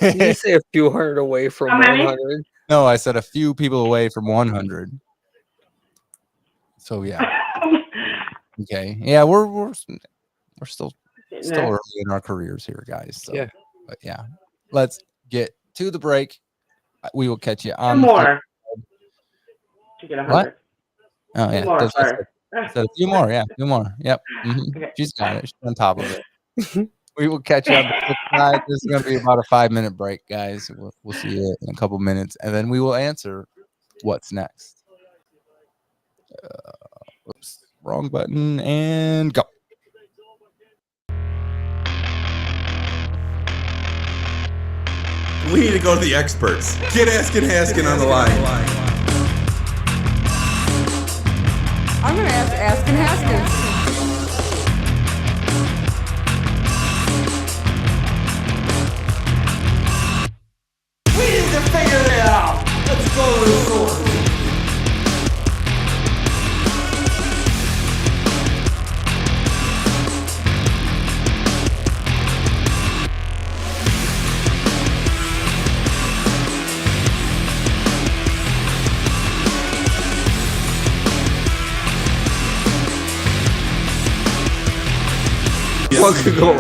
Did you say a few hundred away from 100? No, I said a few people away from 100. So yeah. Okay. Yeah, we're still early in our careers here, guys. So, yeah. But yeah, let's get to the break. We will catch you on Two more to get 100. What? Oh yeah, More, sorry. So a few more. Yeah, a few more. Yep. Okay. She's got it. She's on top of it. We will catch you on the flip side. This is going to be about a 5-minute break, guys. We'll see you in a couple minutes, and then we will answer what's next. Oops, wrong button, and go. We need to go to the experts. Get Askin' Haskin on the line. I'm gonna ask Askin Haskins. We need to figure it out. Let's go to the source. Fucking go.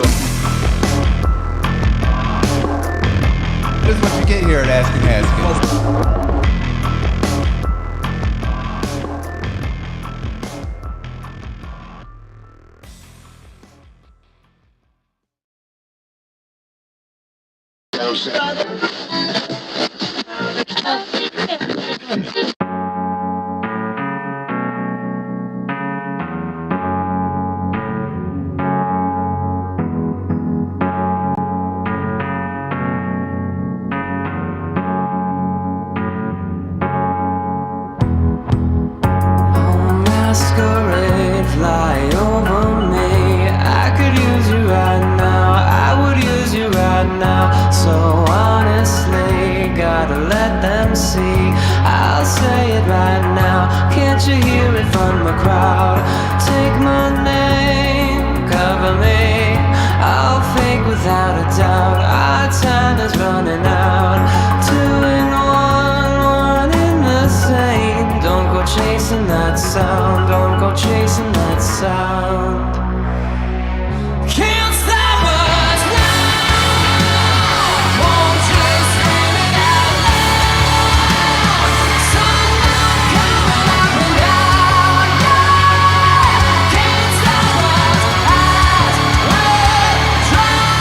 This is what you get here at Askin' Haskins. Masquerade, fly over me. I could use you right now. I would use you right now. So honestly, gotta let them see. I'll say it right now. Can't you hear it from the crowd? Take my name, cover me. I'll fake without a doubt. Our time is running out. 2 and 1, 1 in the same. Don't go chasing that sound. Don't go chasing that sound. Can't stop us now. Won't you scream it out loud? Someone coming up and down. Yeah. Can't stop us as we're drowning.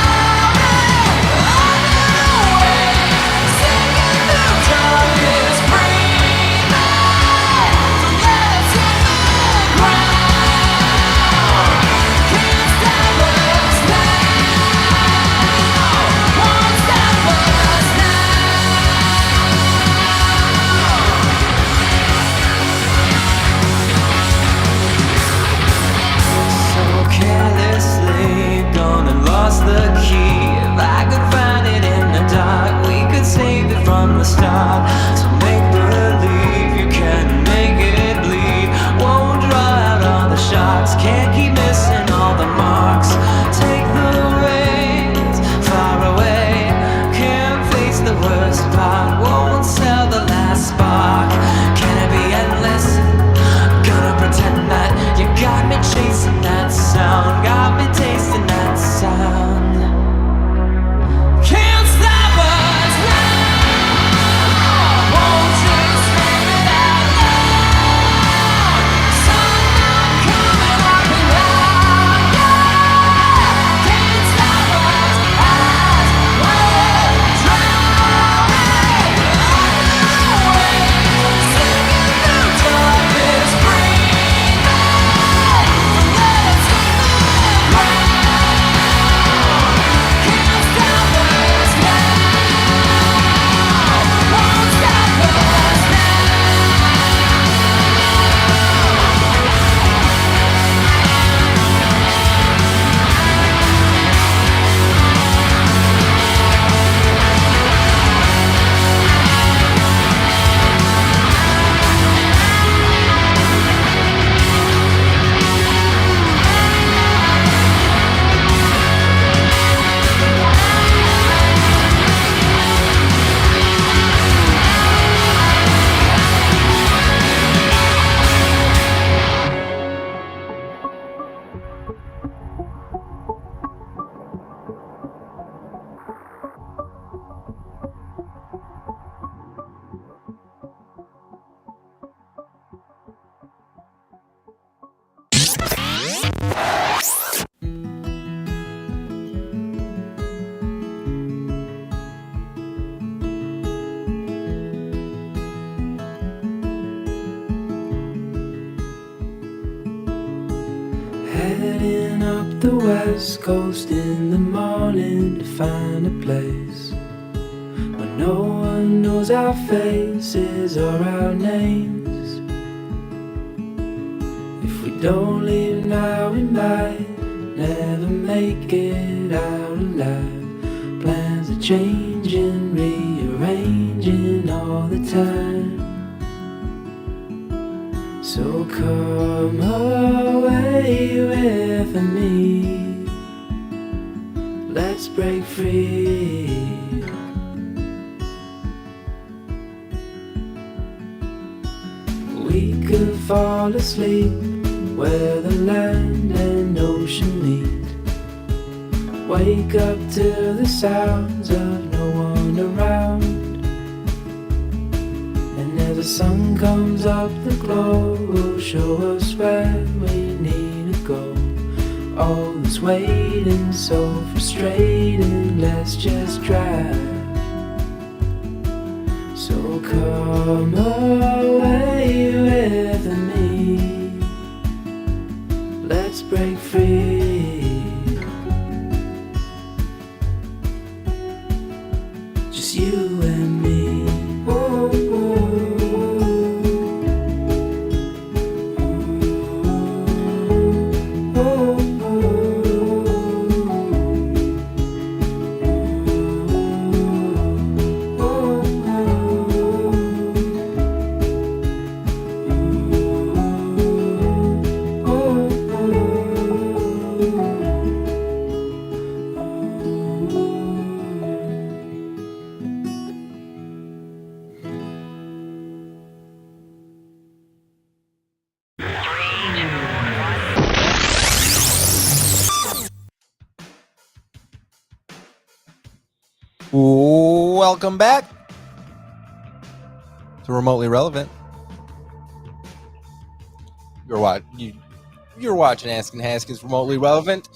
Heading up the west coast in the morning to find a place where no one knows our faces or our names. If we don't leave now, we might never make it out alive. Plans are changing, rearranging all the time. So come away with me. Let's break free. We could fall asleep where the land and ocean meet. Wake up to the sounds of no one around. And as the sun comes up, the glow will show us where we need to go. All this waiting, so frustrating, let's just drive. So come away with me. Let's break free. Just you and me. Oh, Welcome back to Remotely Relevant. You're watching Asking Haskins Remotely Relevant.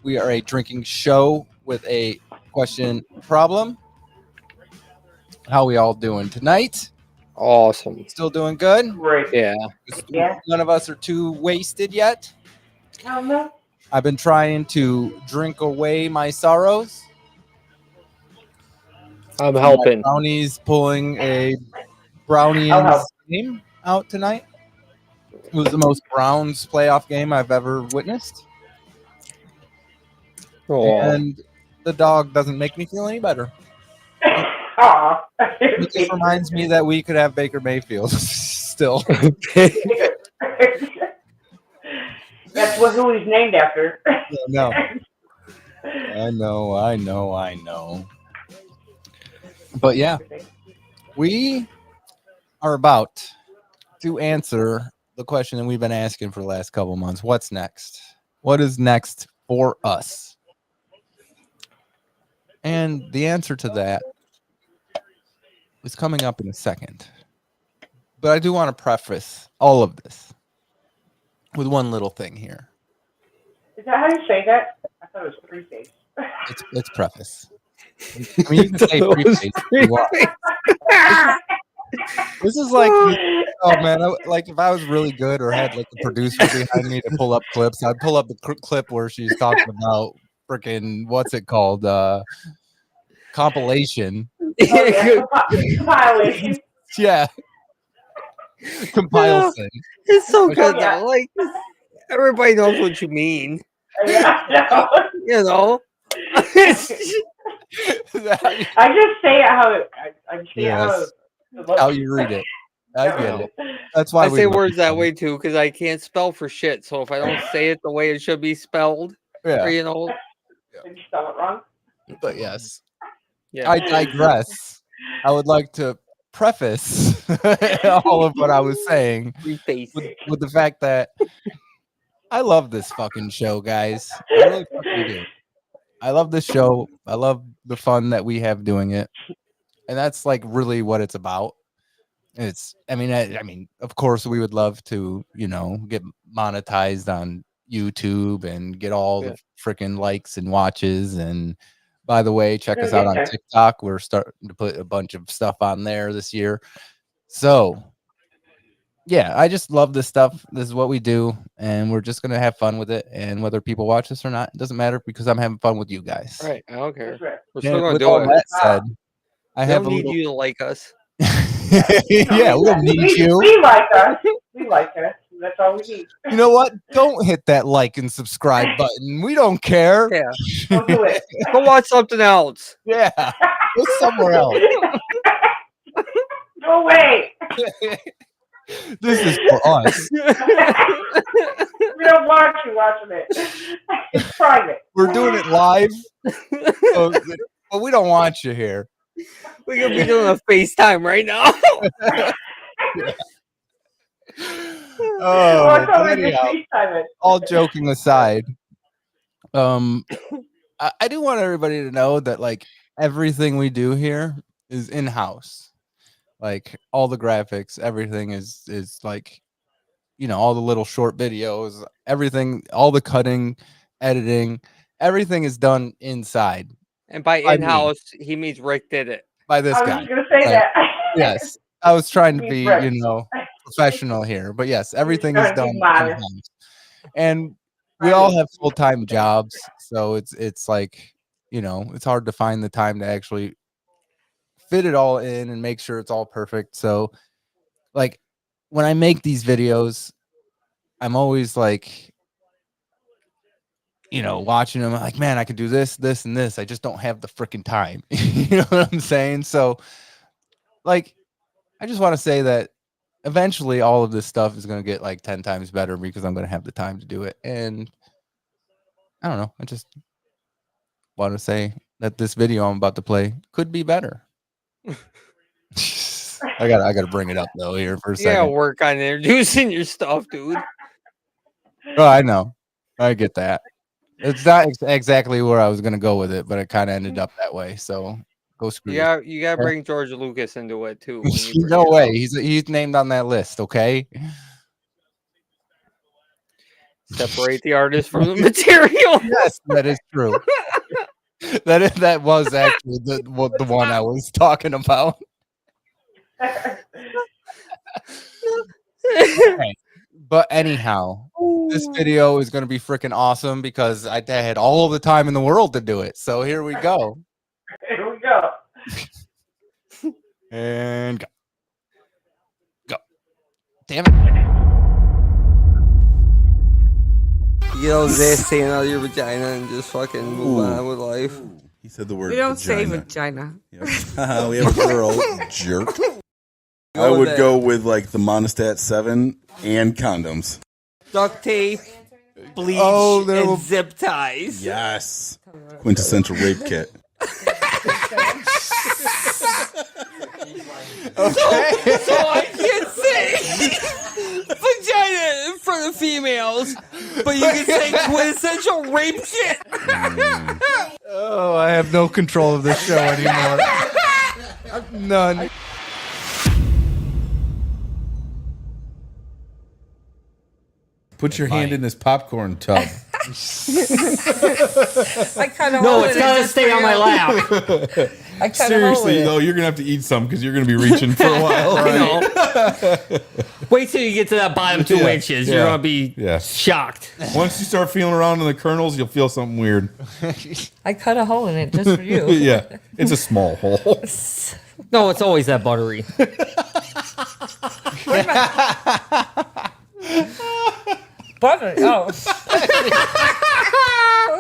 We are a drinking show with a question problem. How we all doing tonight? Awesome. Still doing good? Great. Yeah. Yeah. None of us are too wasted yet. Oh, no. I've been trying to drink away my sorrows. I'm helping. My brownies pulling a I'll Brownians help. game out tonight. It was the most Browns playoff game I've ever witnessed. Oh. And the dog doesn't make me feel any better. Aw. It just reminds me that we could have Baker Mayfield still. That's who he's named after. No. I know. But yeah, we are about to answer the question that we've been asking for the last couple months. What's next? What is next for us? And the answer to that is coming up in a second. But I do want to preface all of this with one little thing here. Is that how you say that? I thought it was preface. It's preface. I mean, you can say preface if you want. This is like, oh man, like if I was really good or had like a producer behind me to pull up clips, I'd pull up the clip where she's talking about freaking, what's it called? Compilation. Compilation. Yeah. Compile thing. It's so good yeah. though. Like everybody knows what you mean. Yeah, You know. I just say it how I say Yes. it How you read it. I get it. That's why I we say love words each that other. way too because I can't spell for shit. So if I don't say it the way it should be spelled, Yeah. or you know, Did you spell it wrong? But yes, yeah. I digress. I would like to preface all of what I was saying with the fact that I love this fucking show, guys. I really fucking do. I love this show. I love the fun that we have doing it. And that's like really what it's about. I mean, of course we would love to, get monetized on YouTube and get all the freaking likes and watches. And by the way, check us out on TikTok. We're starting to put a bunch of stuff on there this year. So yeah, I just love this stuff. This is what we do, and we're just gonna have fun with it. And whether people watch this or not, it doesn't matter because I'm having fun with you guys. Right. I don't care. That's right. We're still And gonna with do all it. that said, I We have don't a need little. you to like us. Yeah, we don't need you. We like us. We like us. That's all we need. You know what? Don't hit that like and subscribe button. We don't care. Yeah. Don't do it. Go watch something else. Yeah, go somewhere else. Go away. This is for us. We don't want you watching it. It's private. We're doing it live, but we don't want you here. We're gonna be doing a FaceTime right now. Oh, I thought but we were just anyhow, FaceTiming. all joking aside, I do want everybody to know that like everything we do here is in house. Like all the graphics, everything is like, all the little short videos, everything, all the cutting, editing, everything is done inside And by By me. in-house, he means Rick did it. by this I was guy. just gonna say Right. that. Yes, I was trying to Me be, first. professional here, but yes, everything is trying to done be modest. in-house. And we all have full-time jobs, so it's like, it's hard to find the time to actually fit it all in and make sure it's all perfect. So, like, when I make these videos, I'm always like, watching them like, man, I could do this, this, and this. I just don't have the freaking time. You know what I'm saying? So, like, I just want to say that eventually all of this stuff is going to get like 10 times better because I'm going to have the time to do it. And I don't know. I just want to say that this video I'm about to play could be better. I gotta bring it up though here for a You gotta second. work on introducing your stuff, dude. Oh, I know. I get that. It's not exactly where I was gonna go with it, but it kind of ended up that way. So go screw You yourself. gotta Okay? bring George Lucas into it too. when you bring No it way. up. He's named on that list. Okay. Separate the artist from the material. Yes, that is true. That was actually the one I was talking about. Okay. But anyhow, this video is going to be freaking awesome because I had all of the time in the world to do it. So here we go. Here we go. And go. Damn it. You get those ass staying out of your vagina and just fucking move on with life. He said the word We don't say vagina. vagina. We have a girl, jerk. I Go with would that. go with like the Monistat 7 and condoms. Duct tape, bleach, Oh, there and will- zip ties. Yes. Quintessential rape kit. Okay. So I can't say vagina in front of females, but you can say quintessential rape kit. Oh, I have no control of this show anymore. None. Put your hand in this popcorn tub. I kind of No, it's gotta stay on my lap. I kind Seriously, though, you're gonna have to eat some because you're gonna be reaching for a while. I know. Wait till you get to that bottom 2 Yeah, inches. yeah, You're gonna be yeah. shocked. Once you start feeling around in the kernels, you'll feel something weird. I cut a hole in it just for you. Yeah, it's a small hole. No, it's always that buttery. Butter. Oh.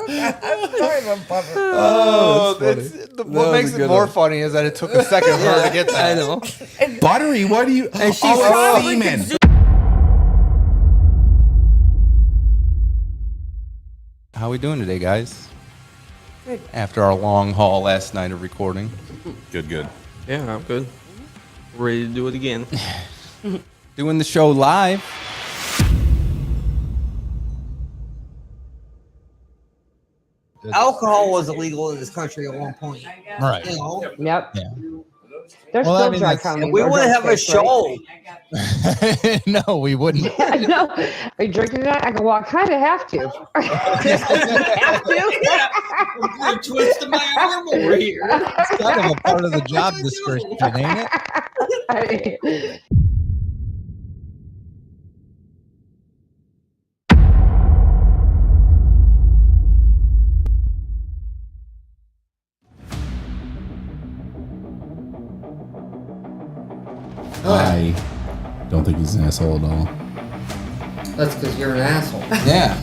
I'm sorry about butter. Oh, that's what was makes a it good more one. funny is that it took a second for her to get that. I know. Buttery? What do you? And she's oh, semen. How we doing today, guys? Good. After our long haul last night of recording. Good, good. Yeah, I'm good. Ready to do it again. Doing the show live. Alcohol was illegal in this country at one point. Right. You know? Yep. Yeah. There's Well, I still mean, dry that's- counties. We or wouldn't drug have a states, right? show. No, we wouldn't. No, are you drinking that? I go, well, I kind of have to. Have to? I'm twisting my arm over here. It's kind of a part of the job description, ain't it? I don't think he's an asshole at all. That's because you're an asshole. Yeah.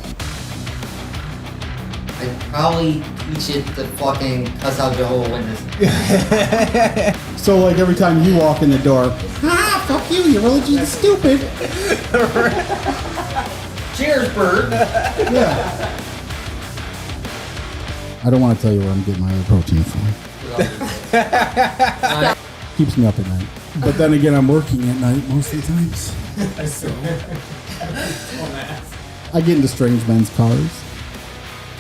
I'd probably teach it to fucking cuss out Jehovah's Witnesses. So, like, every time you walk in the door, fuck you, your religion is stupid. Cheers, bird. Yeah. I don't want to tell you where I'm getting my other protein from. Keeps me up at night. But then again, I'm working at night most of the times. So, I get into strange men's cars.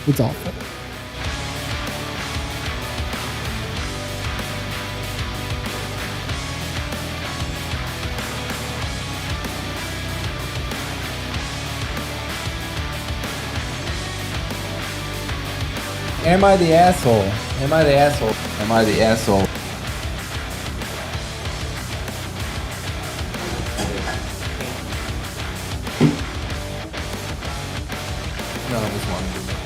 It's awful. Am I the asshole? Am I the asshole? Am I the asshole? None of us want to do that.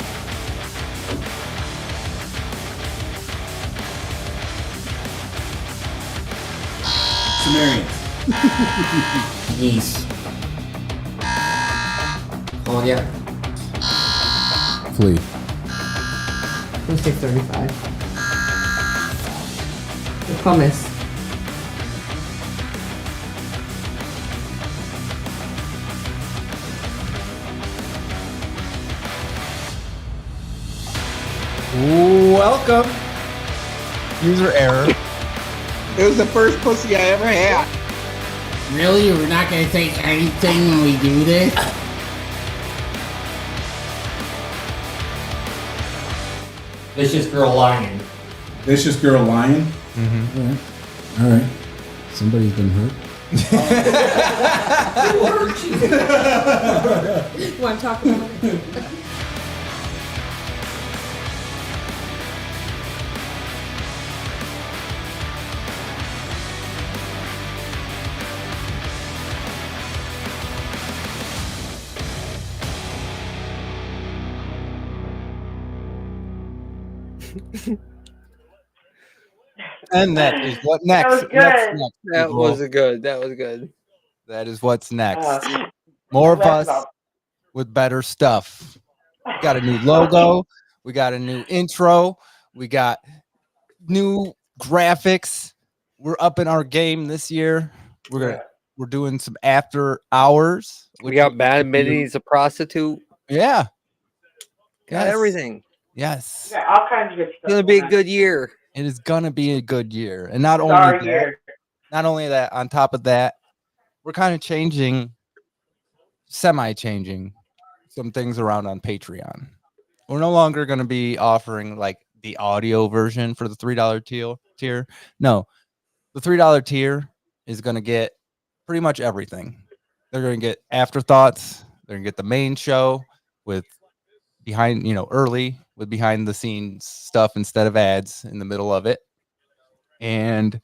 Sumerians. Yeast. Oh, yeah. Flee. I'm 635. The hummus. Welcome. User error. It was the first pussy I ever had. Really? We're not gonna say anything when we do this? Vicious girl lion. Vicious girl lion? Mm-hmm. All right. Somebody's been hurt. You want to talk about it? And that is what next. That was good. Next, That people. was good. That was good. That is what's next. Uh, More of that's us about- with better stuff. We got a new logo. We got a new intro. We got new graphics. We're upping our game this year. We're doing some after hours. We got Bad Admitting He's a Prostitute. Yeah. Got Yes. everything. Yes. Yeah, all kinds of good stuff. It's gonna be a going on. good year. It is gonna be a good year. And not It's only our that, year. not only that, on top of that, we're kind of changing, semi-changing some things around on Patreon. We're no longer going to be offering like the audio version for the $3 tier. No, the $3 tier is going to get pretty much everything. They're going to get afterthoughts. They're going to get the main show with early with behind the scenes stuff instead of ads in the middle of it. And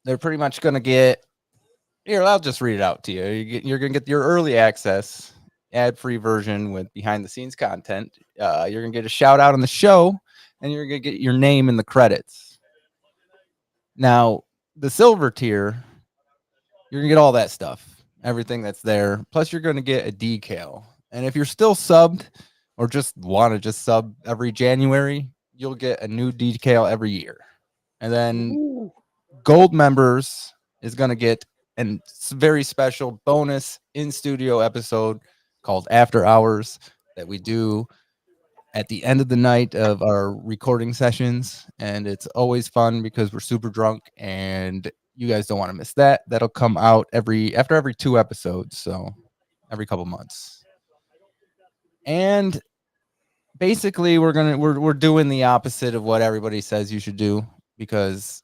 they're pretty much going to get here. I'll just read it out to you. You're going to get your early access ad-free version with behind the scenes content. You're going to get a shout out on the show, and you're going to get your name in the credits. Now, the silver tier, you're going to get all that stuff, everything that's there. Plus, you're going to get a decal. And if you're still subbed or just want to just sub every January, you'll get a new decal every year. And then gold members is going to get a very special bonus in-studio episode called After Hours that we do at the end of the night of our recording sessions. And it's always fun because we're super drunk and you guys don't want to miss that. That'll come out after every 2 episodes. So every couple months. And basically we're doing the opposite of what everybody says you should do, because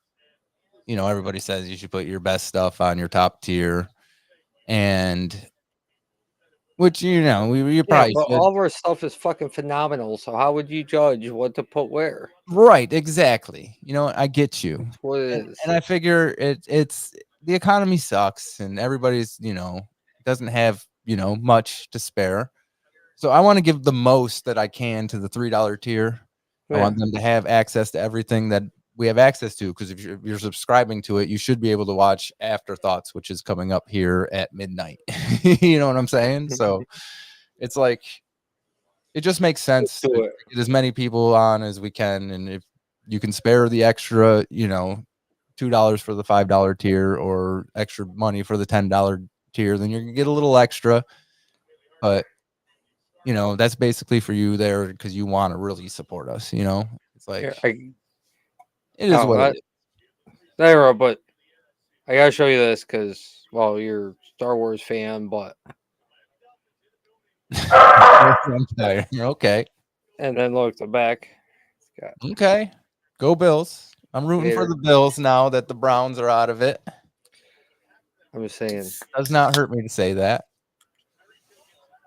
everybody says you should put your best stuff on your top tier, and which you probably but should. all of our stuff is fucking phenomenal. So how would you judge what to put where? Right, exactly. I get you. That's what it is. And I figure it's the economy sucks and everybody's doesn't have much to spare. So I want to give the most that I can to the $3 tier. I want them to have access to everything that we have access to, because if you're subscribing to it, you should be able to watch Afterthoughts, which is coming up here at midnight. You know what I'm saying? So it's like, it just makes sense to get as many people on as we can. And if you can spare the extra, you know, $2 for the $5 tier or extra money for the $10 tier, then you're gonna get a little extra. But you know, that's basically for you there because you want to really support us. You know, it's like it is what it is. There, but I gotta show you this because, well, you're a Star Wars fan, but okay. And then look the back. Okay, go Bills. I'm rooting for the Bills now that the Browns are out of it. I'm just saying, does not hurt me to say that.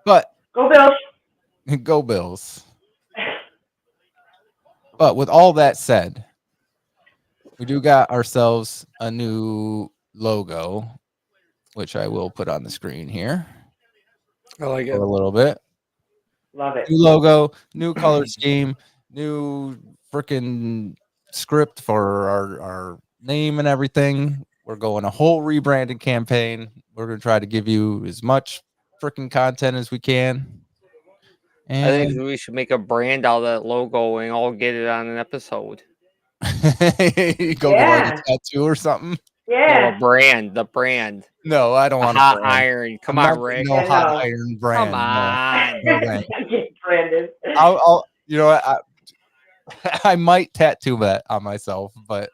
But go Bills. Go Bills. But with all that said, we do got ourselves a new logo, which I will put on the screen here. I like it for a little bit. Love it. New logo, new color scheme, new freaking script for our name and everything. We're going a whole rebranding campaign. We're going to try to give you as much freaking content as we can. I think we should make a brand out of that logo and all get it on an episode. Go get like a tattoo or something. Yeah. No, the brand. No, I don't want hot a brand. iron. Come I'm on, not Rick. no hot iron brand. Come on. No way. Get branded. I'll you know what, I might tattoo that on myself, but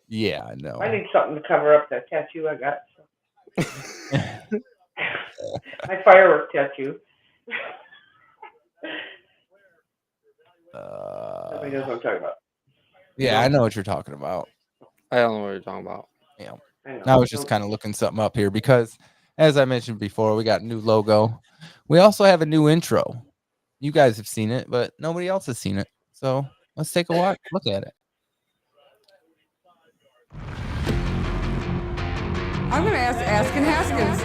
yeah, no. I need something to cover up that tattoo I got. So. My firework tattoo. Nobody knows what I'm talking about. Yeah, I know what you're talking about. I don't know what you're talking about. Yeah. I was just kind of looking something up here because, as I mentioned before, we got a new logo. We also have a new intro. You guys have seen it, but nobody else has seen it. So let's take a look at it. I'm going to ask Askin Haskins.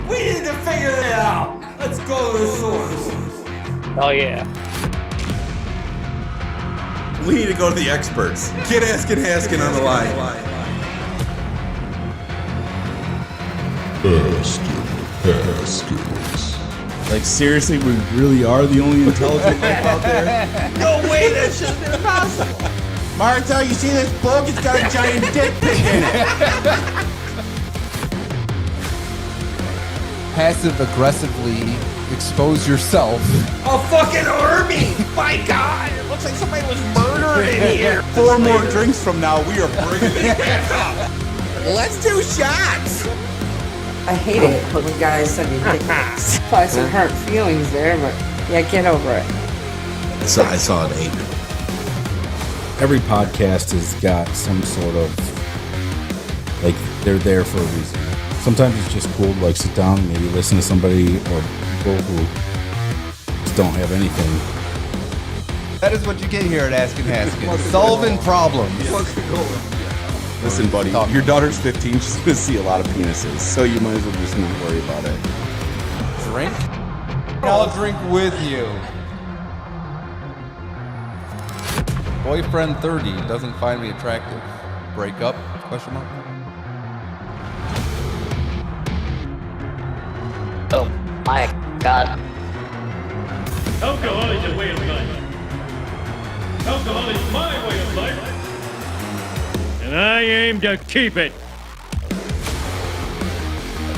We need to figure it out. Let's go to the source. Oh, yeah. We need to go to the experts. Get Askin Haskin on the line. Like, seriously, we really are the only intelligent life out there? No way, that should have been possible. Martha, you see this book? It's got a giant dick pic in it. Passive aggressively expose yourself. A fucking army! My God, it looks like somebody was murdered in here. 4 more drinks from now, we are bringing it back up. Let's do shots. I hate it when guys send me dick pics. Probably some hurt feelings there, but yeah, get over it. So I saw an 8. Every podcast has got some sort of, like, they're there for a reason. Sometimes it's just cool to, like, sit down and maybe listen to somebody or people who just don't have anything. That is what you get here at Askin Haskin. Solving problems. Listen, buddy, your daughter's 15. She's going to see a lot of penises, so you might as well just not worry about it. Drink? I'll drink with you. Boyfriend 30 doesn't find me attractive. Break up? Question mark. Oh my God. Alcohol is a way of life. Alcohol is my way of life. And I aim to keep it.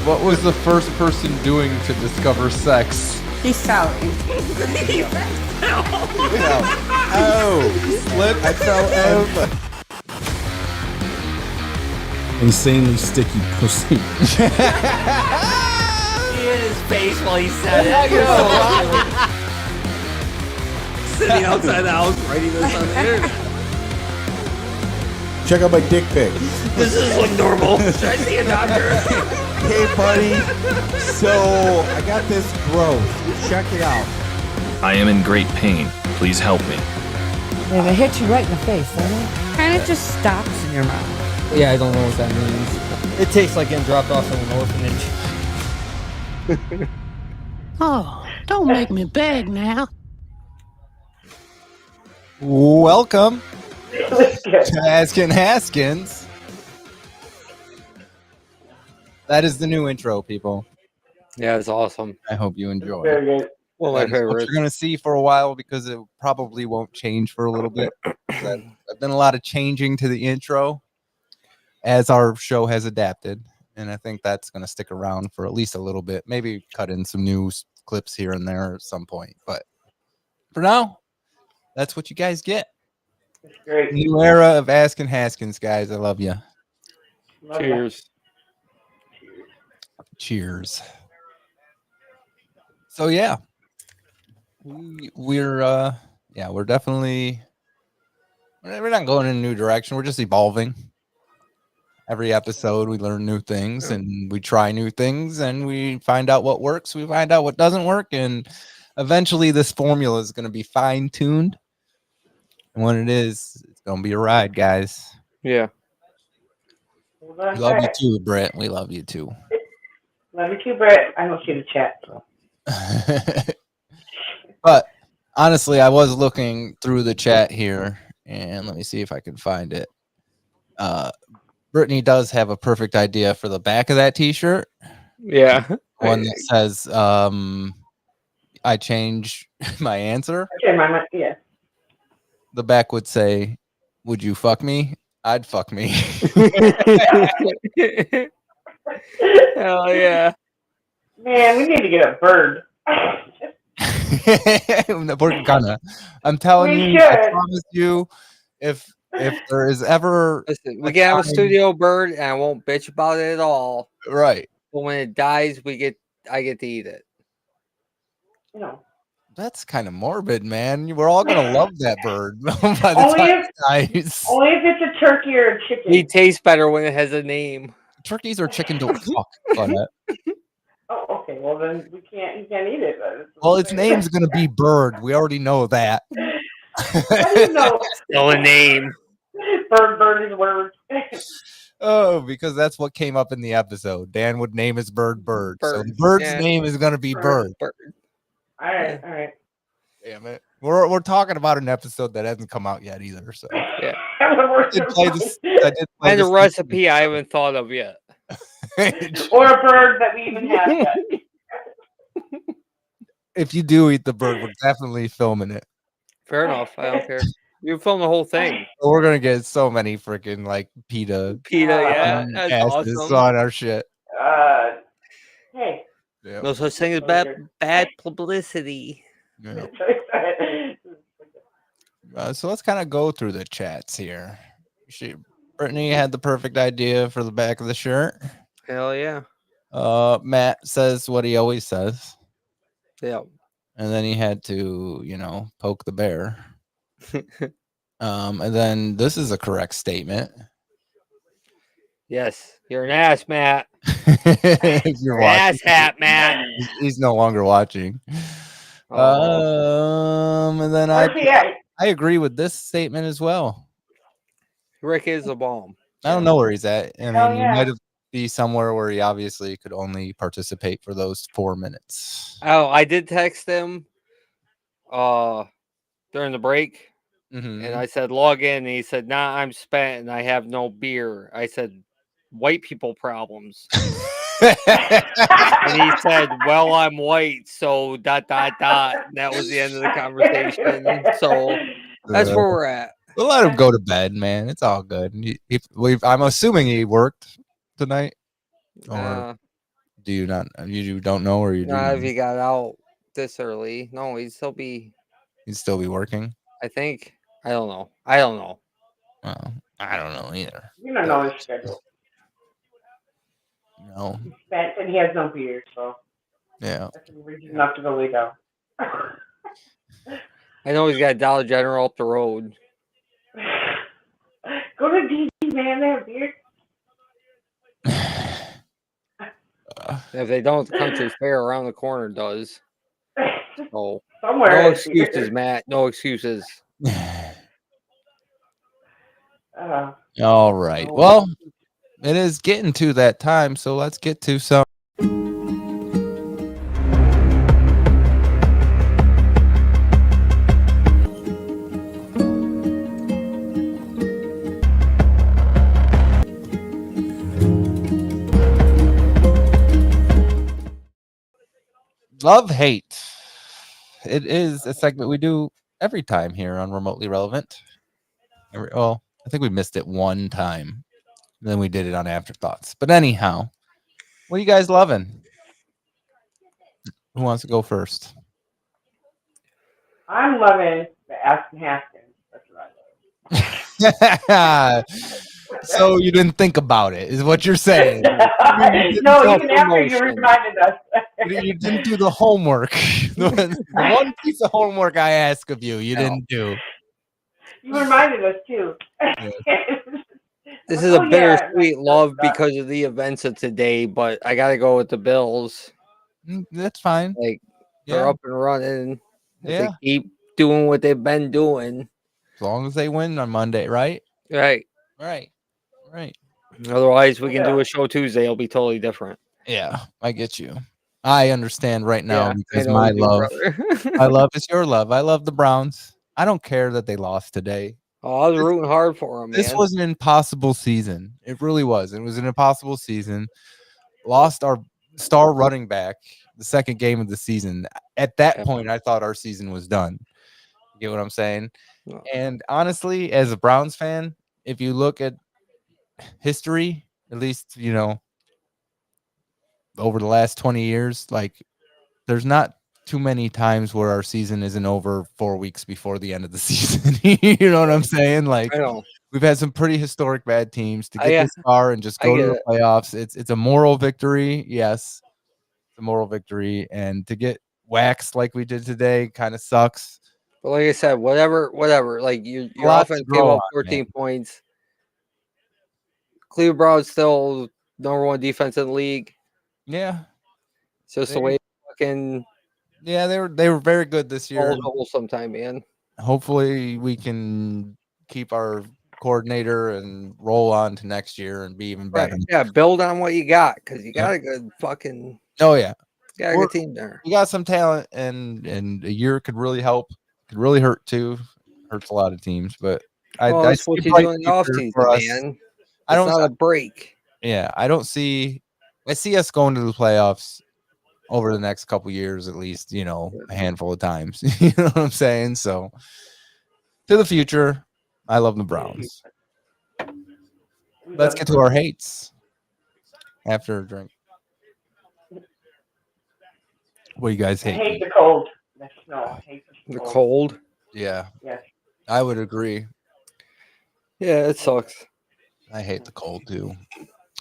What was the first person doing to discover sex? He's out. Oh, slip. I fell over. Insanely sticky pussy. He hit his face while he said it. Sitting outside the house writing this on the internet. Check out my dick pic. This is like normal. Should I see a doctor? Hey, buddy. So, I got this growth. Check it out. I am in great pain. Please help me. Yeah, they hit you right in the face, don't they? Kind of just stops in your mouth. Yeah, I don't know what that means. It tastes like getting dropped off in an orphanage. Oh, don't make me beg now. Welcome to Askin Haskins. That is the new intro, people. Yeah, it's awesome. I hope you enjoy. Very good. One of my That is what favorites. you're going to see for a while because it probably won't change for a little bit. I've done a lot of changing to the intro as our show has adapted, and I think that's going to stick around for at least a little bit. Maybe cut in some news clips here and there at some point, but for now, that's what you guys get. That's great. New era of Askin Haskins, guys. I love you. Love Cheers. Cheers. So yeah, we're definitely we're not going in a new direction. We're just evolving. Every episode, we learn new things and we try new things and we find out what works. We find out what doesn't work, and eventually, this formula is going to be fine tuned. And when it is, it's going to be a ride, guys. Yeah. We love you too, Brett. We love you too. Love you too, Brett. I don't see the chat. So. But honestly, I was looking through the chat here, and let me see if I can find it. Brittany does have a perfect idea for the back of that T-shirt. Yeah. One that says, I change my answer. Okay, yeah. The back would say, would you fuck me? I'd fuck me. Hell yeah. Man, we need to get a bird. We're gonna. I'm telling you, I promise you, if there is ever listen, we can have a studio bird and I won't bitch about it at all. Right. But when it dies, I get to eat it. No. That's kind of morbid, man. We're all gonna love that bird by the Only time if, it dies. Only if it's a turkey or a chicken. It tastes better when it has a name. Turkeys or chicken don't talk. Oh, okay. Well, then you can't eat it. Well, its name's gonna be Bird. We already know that. How do you know? Still a name. Bird is words. Oh, because that's what came up in the episode. Dan would name his bird Bird. So the bird's name is gonna be Bird. All right. Damn it. We're talking about an episode that hasn't come out yet either. So yeah. I did play and a this recipe I haven't thought of yet. Or a bird that we even have yet. If you do eat the bird, we're definitely filming it. Fair enough. I don't care. You film the whole thing. We're gonna get so many freaking like PETA, yeah, that's awesome. on our shit. Hey. Yeah. No such thing as bad publicity. Yeah. So let's kind of go through the chats here. Brittany had the perfect idea for the back of the shirt. Hell yeah. Matt says what he always says. Yeah. And then he had to, poke the bear. And then this is a correct statement. Yes, you're an ass, Matt. If you're watching, ass hat, Matt. He's no longer watching. And then I agree with this statement as well. Rick is a bomb. I don't know where he's at. I mean, he might be somewhere where he obviously could only participate for those 4 minutes. Oh, I did text him during the break. Mm-hmm. And I said, log in. And he said, nah, I'm spent and I have no beer. I said, white people problems. And he said, well, I'm white. So ... And that was the end of the conversation. So that's where we're at. We'll let him go to bed, man. It's all good. I'm assuming he worked tonight. Or do you not? You don't know, or you do? If he got out this early, no, he'd still be working. I think. I don't know. I don't know either. You don't know his schedule. No. He's spent and he has no beer, so yeah, that's reason enough to go lay down. I know he's got Dollar General up the road. Go to DD, man. They have beer. If they don't, the country fair around the corner does. So somewhere. No excuses, Matt. No excuses. All right. Well, it is getting to that time, so let's get to some. Love hate. It is a segment we do every time here on Remotely Relevant. Well, I think we missed it one time. Then we did it on Afterthoughts. But anyhow, what are you guys loving? Who wants to go first? I'm loving the Aston Haskins. That's what I love. So you didn't think about it, is what you're saying. No, even after you reminded us. You didn't do the homework. The one piece of homework I ask of you, you didn't do. You reminded us too. This is a bittersweet love because of the events of today, but I gotta go with the Bills. That's fine. Like they're up and running. If Yeah. they keep doing what they've been doing. As long as they win on Monday, right? Right. Right. Otherwise, we can do a show Tuesday. It'll be totally different. Yeah, I get you. I understand right now Yeah, because I know my you do, love, brother. my love is your love. I love the Browns. I don't care that they lost today. Oh, I was rooting hard for them, man. This was an impossible season. It really was. It was an impossible season. Lost our star running back the second game of the season. At that point, I thought our season was done. You get what I'm saying? And honestly, as a Browns fan, if you look at history, at least, over the last 20 years, like there's not too many times where our season isn't over 4 weeks before the end of the season. You know what I'm saying? Like I know. we've had some pretty historic bad teams to get Yeah. this far and just I go to get the it. playoffs. It's a moral victory. Yes. It's a moral victory. And to get waxed like we did today kind of sucks. But like I said, whatever. Like your lot to offense grow gave up on, 14 man. points. Cleveland Browns still number one defense in the league. Yeah. It's just the way fucking Yeah, they were very good this year. Sometime, man. Hopefully we can keep our coordinator and roll on to next year and be even better. Right. Yeah, build on what you got because you got a good fucking. Oh yeah, got a good team there. We got some talent, and a year could really help. Could really hurt too. Hurts a lot of teams, but That's what you do in the offseason, man. I don't It's not a break. Yeah, I see us going to the playoffs over the next couple years at least. A handful of times. You know what I'm saying? So to the future, I love the Browns. Let's get to our hates after a drink. What do you guys hate? I hate the cold. The snow. I hate the cold. Yeah. Yes. I would agree. Yeah, it sucks. I hate the cold too.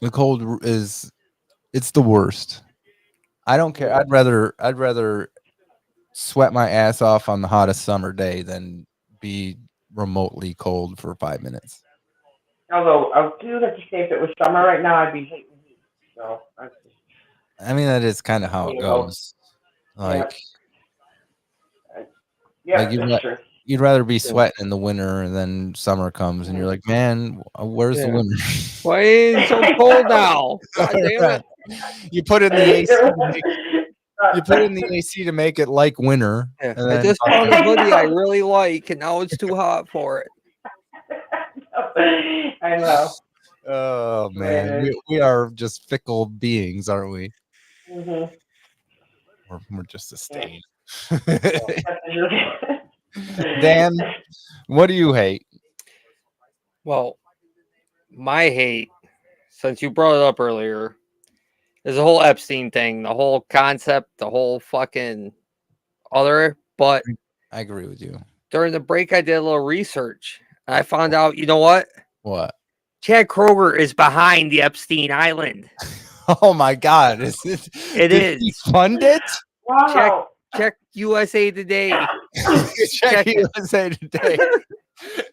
The cold it's the worst. I don't care. I'd rather sweat my ass off on the hottest summer day than be remotely cold for 5 minutes. Although I do have to say, if it was summer right now, I'd be hating heat. So I mean, that is kind of how it goes. Like, you'd rather be sweating in the winter, and then summer comes, and you're like, man, where's the winter? Why is it so cold now? God damn it! You put in the AC. You put in the AC to make it like winter. Yeah. And I just found a hoodie I really like, and now it's too hot for it. I know. Oh man, we are just fickle beings, aren't we? Mm-hmm. We're just a stain. Dan, what do you hate? Well, my hate, since you brought it up earlier, is the whole Epstein thing, the whole concept, the whole fucking other. But I agree with you. During the break, I did a little research. And I found out, you know what? What? Chad Kroeger is behind the Epstein Island. Oh my God! Is it? Did he fund it? Wow. Check USA Today. Check USA Today.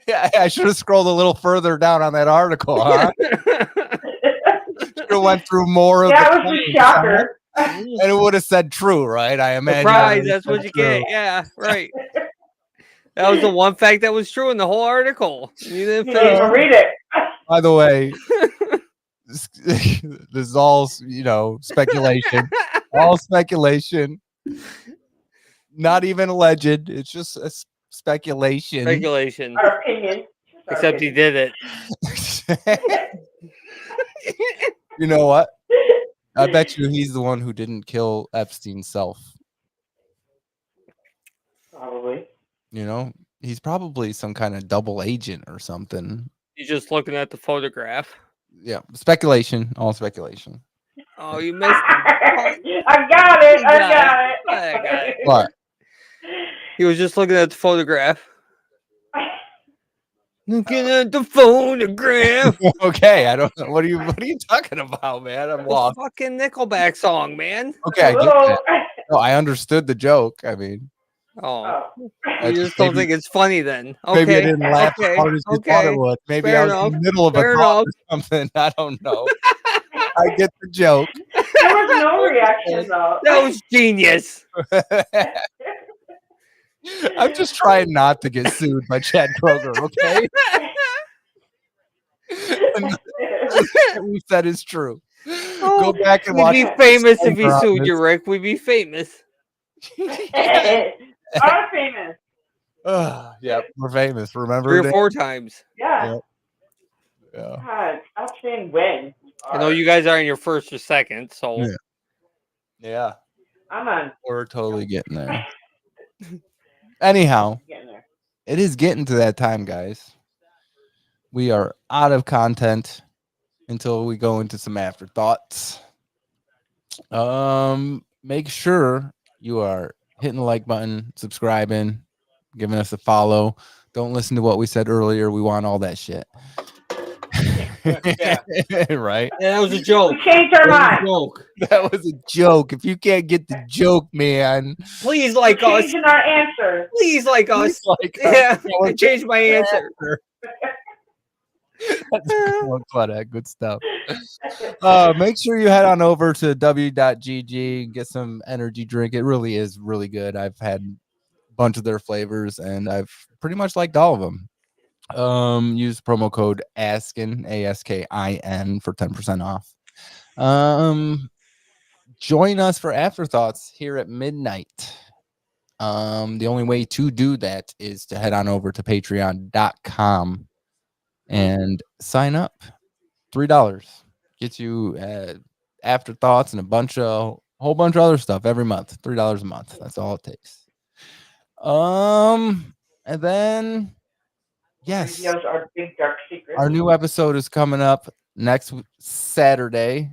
Yeah, I should have scrolled a little further down on that article, huh? Should have went through more of that was a shocker. And it would have said true, right? I imagine. Surprise, that's what you get. Yeah, right. That was the one fact that was true in the whole article. You didn't read it. By the way, this is all, speculation. All speculation. Not even alleged. It's just a speculation. Speculation. Our opinion. Except he did it. You know what? I bet you he's the one who didn't kill Epstein's self. You know, he's probably some kind of double agent or something. You're just looking at the photograph. Yeah, speculation, all speculation. Oh, you missed him. I got it. I got it. I got it. What? He was just looking at the photograph. Looking at the photograph. Okay, I don't know. What are you talking about, man? I'm The lost. fucking Nickelback song, man. Okay, I get that. No, I understood the joke. I mean, Oh, I you just don't think it's funny then? Okay. maybe I didn't laugh okay. as hard as you thought it would. Maybe Fair I was enough. in the middle of Fair a thought enough. or something. I don't know. I get the joke. There was no reaction though. That was genius. I'm just trying not to get sued by Chad Kroger, okay? What we said is true. Go back and watch. We'd be famous if he disclaimer on sued you, this. Rick. We'd be famous. I'm famous. Yeah, we're famous. Remember 3 or Dan? 4 times. Yeah. Yep. Yeah. God, I'm saying when. I know you guys are in your first or second, so Yeah. I'm on. We're totally getting there. Anyhow, Getting there. it is getting to that time, guys. We are out of content until we go into some afterthoughts. Make sure you are hitting the like button, subscribing, giving us a follow. Don't listen to what we said earlier. We want all that shit. yeah. Right? Yeah, that was a joke. We changed our mind. That was a joke. If you can't get the joke, man, Please like us. Changing our answer. Please like us. Yeah, I changed my answer. That's good stuff. Make sure you head on over to w.gg and get some energy drink. It really is really good. I've had a bunch of their flavors and I've pretty much liked all of them. Use promo code ASKIN, ASKIN, for 10% off. Join us for afterthoughts here at midnight. The only way to do that is to head on over to patreon.com and sign up. $3 gets you afterthoughts and a whole bunch of other stuff every month. $3 a month. That's all it takes. And then yes, Reveals our big dark secrets. our new episode is coming up next Saturday,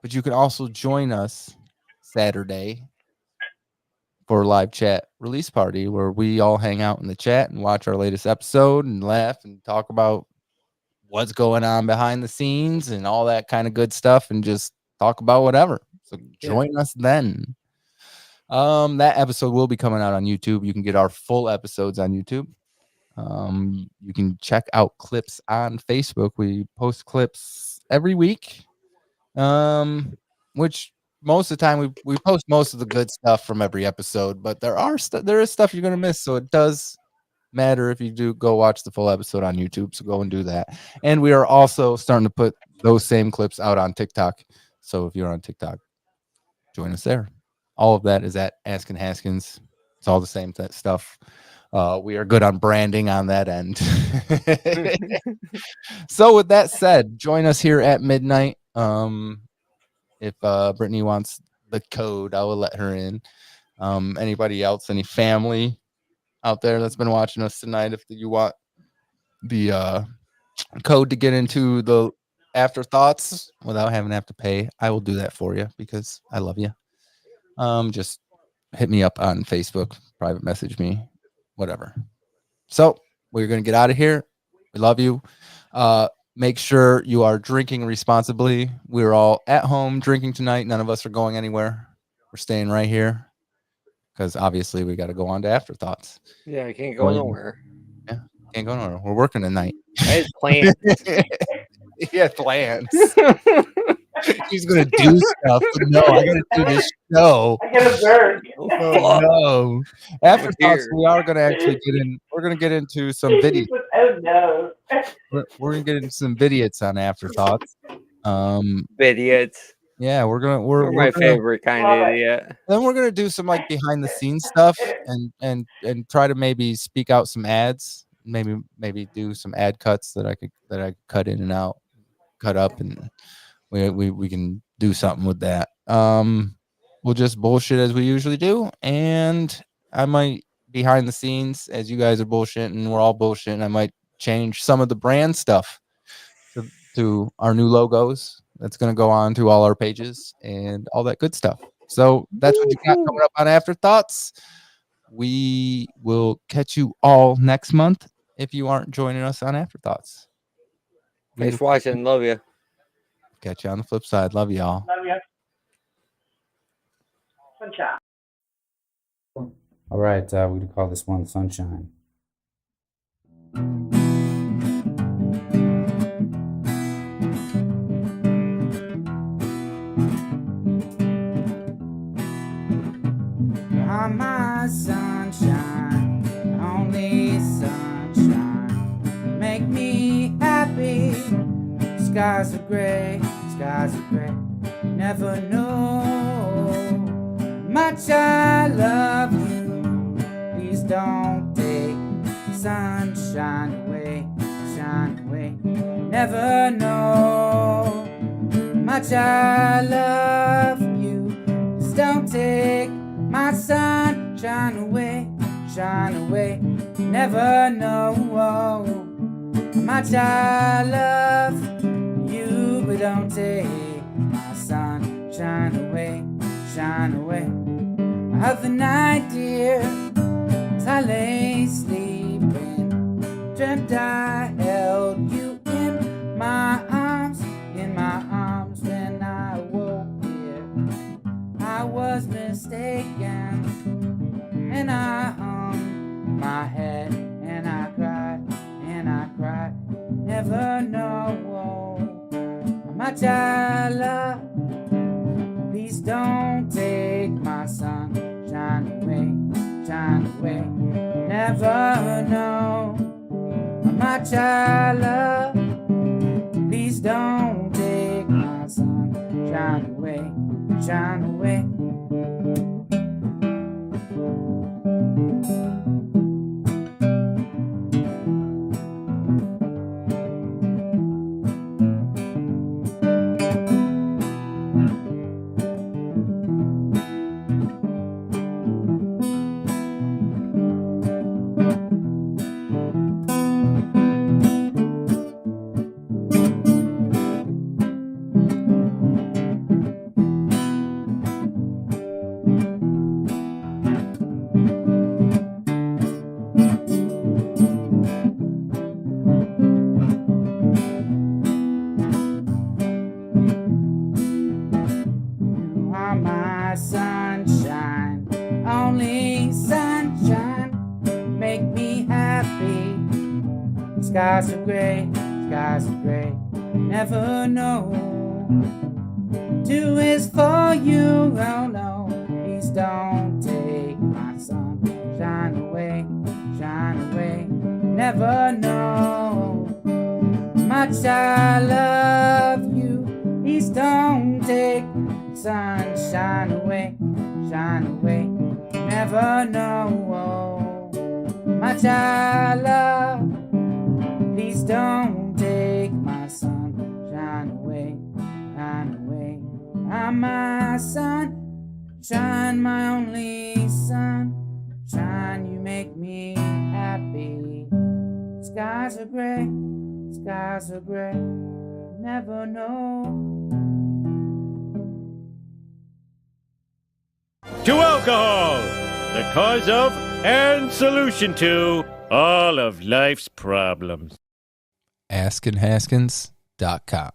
but you can also join us Saturday for a live chat release party where we all hang out in the chat and watch our latest episode and laugh and talk about what's going on behind the scenes and all that kind of good stuff and just talk about whatever. So join us then. That episode will be coming out on YouTube. You can get our full episodes on YouTube. You can check out clips on Facebook. We post clips every week. Which most of the time we post most of the good stuff from every episode, but there is stuff you're gonna miss. So it does matter if you do go watch the full episode on YouTube. So go and do that. And we are also starting to put those same clips out on TikTok. So if you're on TikTok, join us there. All of that is at Askin Haskins. It's all the same stuff. We are good on branding on that end. So with that said, join us here at midnight. If Brittany wants the code, I will let her in. Anybody else, any family out there that's been watching us tonight, if you want the code to get into the afterthoughts without having to have to pay, I will do that for you because I love you. Just hit me up on Facebook, private message me, whatever. So we're going to get out of here. We love you. Make sure you are drinking responsibly. We're all at home drinking tonight. None of us are going anywhere. We're staying right here because obviously we got to go on to afterthoughts. Yeah, I can't go nowhere. Yeah, can't go nowhere. We're working tonight. I had plans. He had plans. He's gonna do stuff. But no, I gotta do this show. I get a bird. Oh no! Afterthoughts. We are gonna actually get in. We're gonna get into some videos. Oh no! We're gonna get into some vidiots on afterthoughts. Idiots. Yeah, we're my favorite kind of idiot. Then we're gonna do some like behind the scenes stuff and try to maybe speak out some ads. Maybe do some ad cuts that I could cut in and out, cut up, and we can do something with that. We'll just bullshit as we usually do, and I might behind the scenes, as you guys are bullshitting, we're all bullshitting. I might change some of the brand stuff to our new logos. That's going to go on to all our pages and all that good stuff. So that's what you got coming up on Afterthoughts. We will catch you all next month if you aren't joining us on Afterthoughts. Thanks for watching. Love you. Catch you on the flip side. Love y'all. Love you. Sunshine. All right, we're going to call this one Sunshine. You're my sunshine, only sunshine. Make me happy. Skies are gray, never know much I love you. Please don't take sunshine away, shine away. Never know much I love you. Please don't take my sunshine away, shine away. Never know much I love you, but don't take my sunshine away, shine away. Other night, dear, as I lay sleeping, dreamt I held you in my arms when I woke here. I was mistaken, and I hung my head, and I cried, never know how much I love. Please don't take my sunshine away, shine away. Never know how much I love. Please don't take my sunshine away, shine away. Sunshine, only sunshine, make me happy. Skies are gray, never know. Two is for you, oh no. Please don't take my sunshine away, shine away. Never know much I love you. Please don't take sunshine away, shine away. Never know much I love. Please don't take my sunshine away, shine away. I'm my sunshine, my only sunshine. You make me happy. Skies are gray, never know. To alcohol, the cause of and solution to all of life's problems. AskinHaskins.com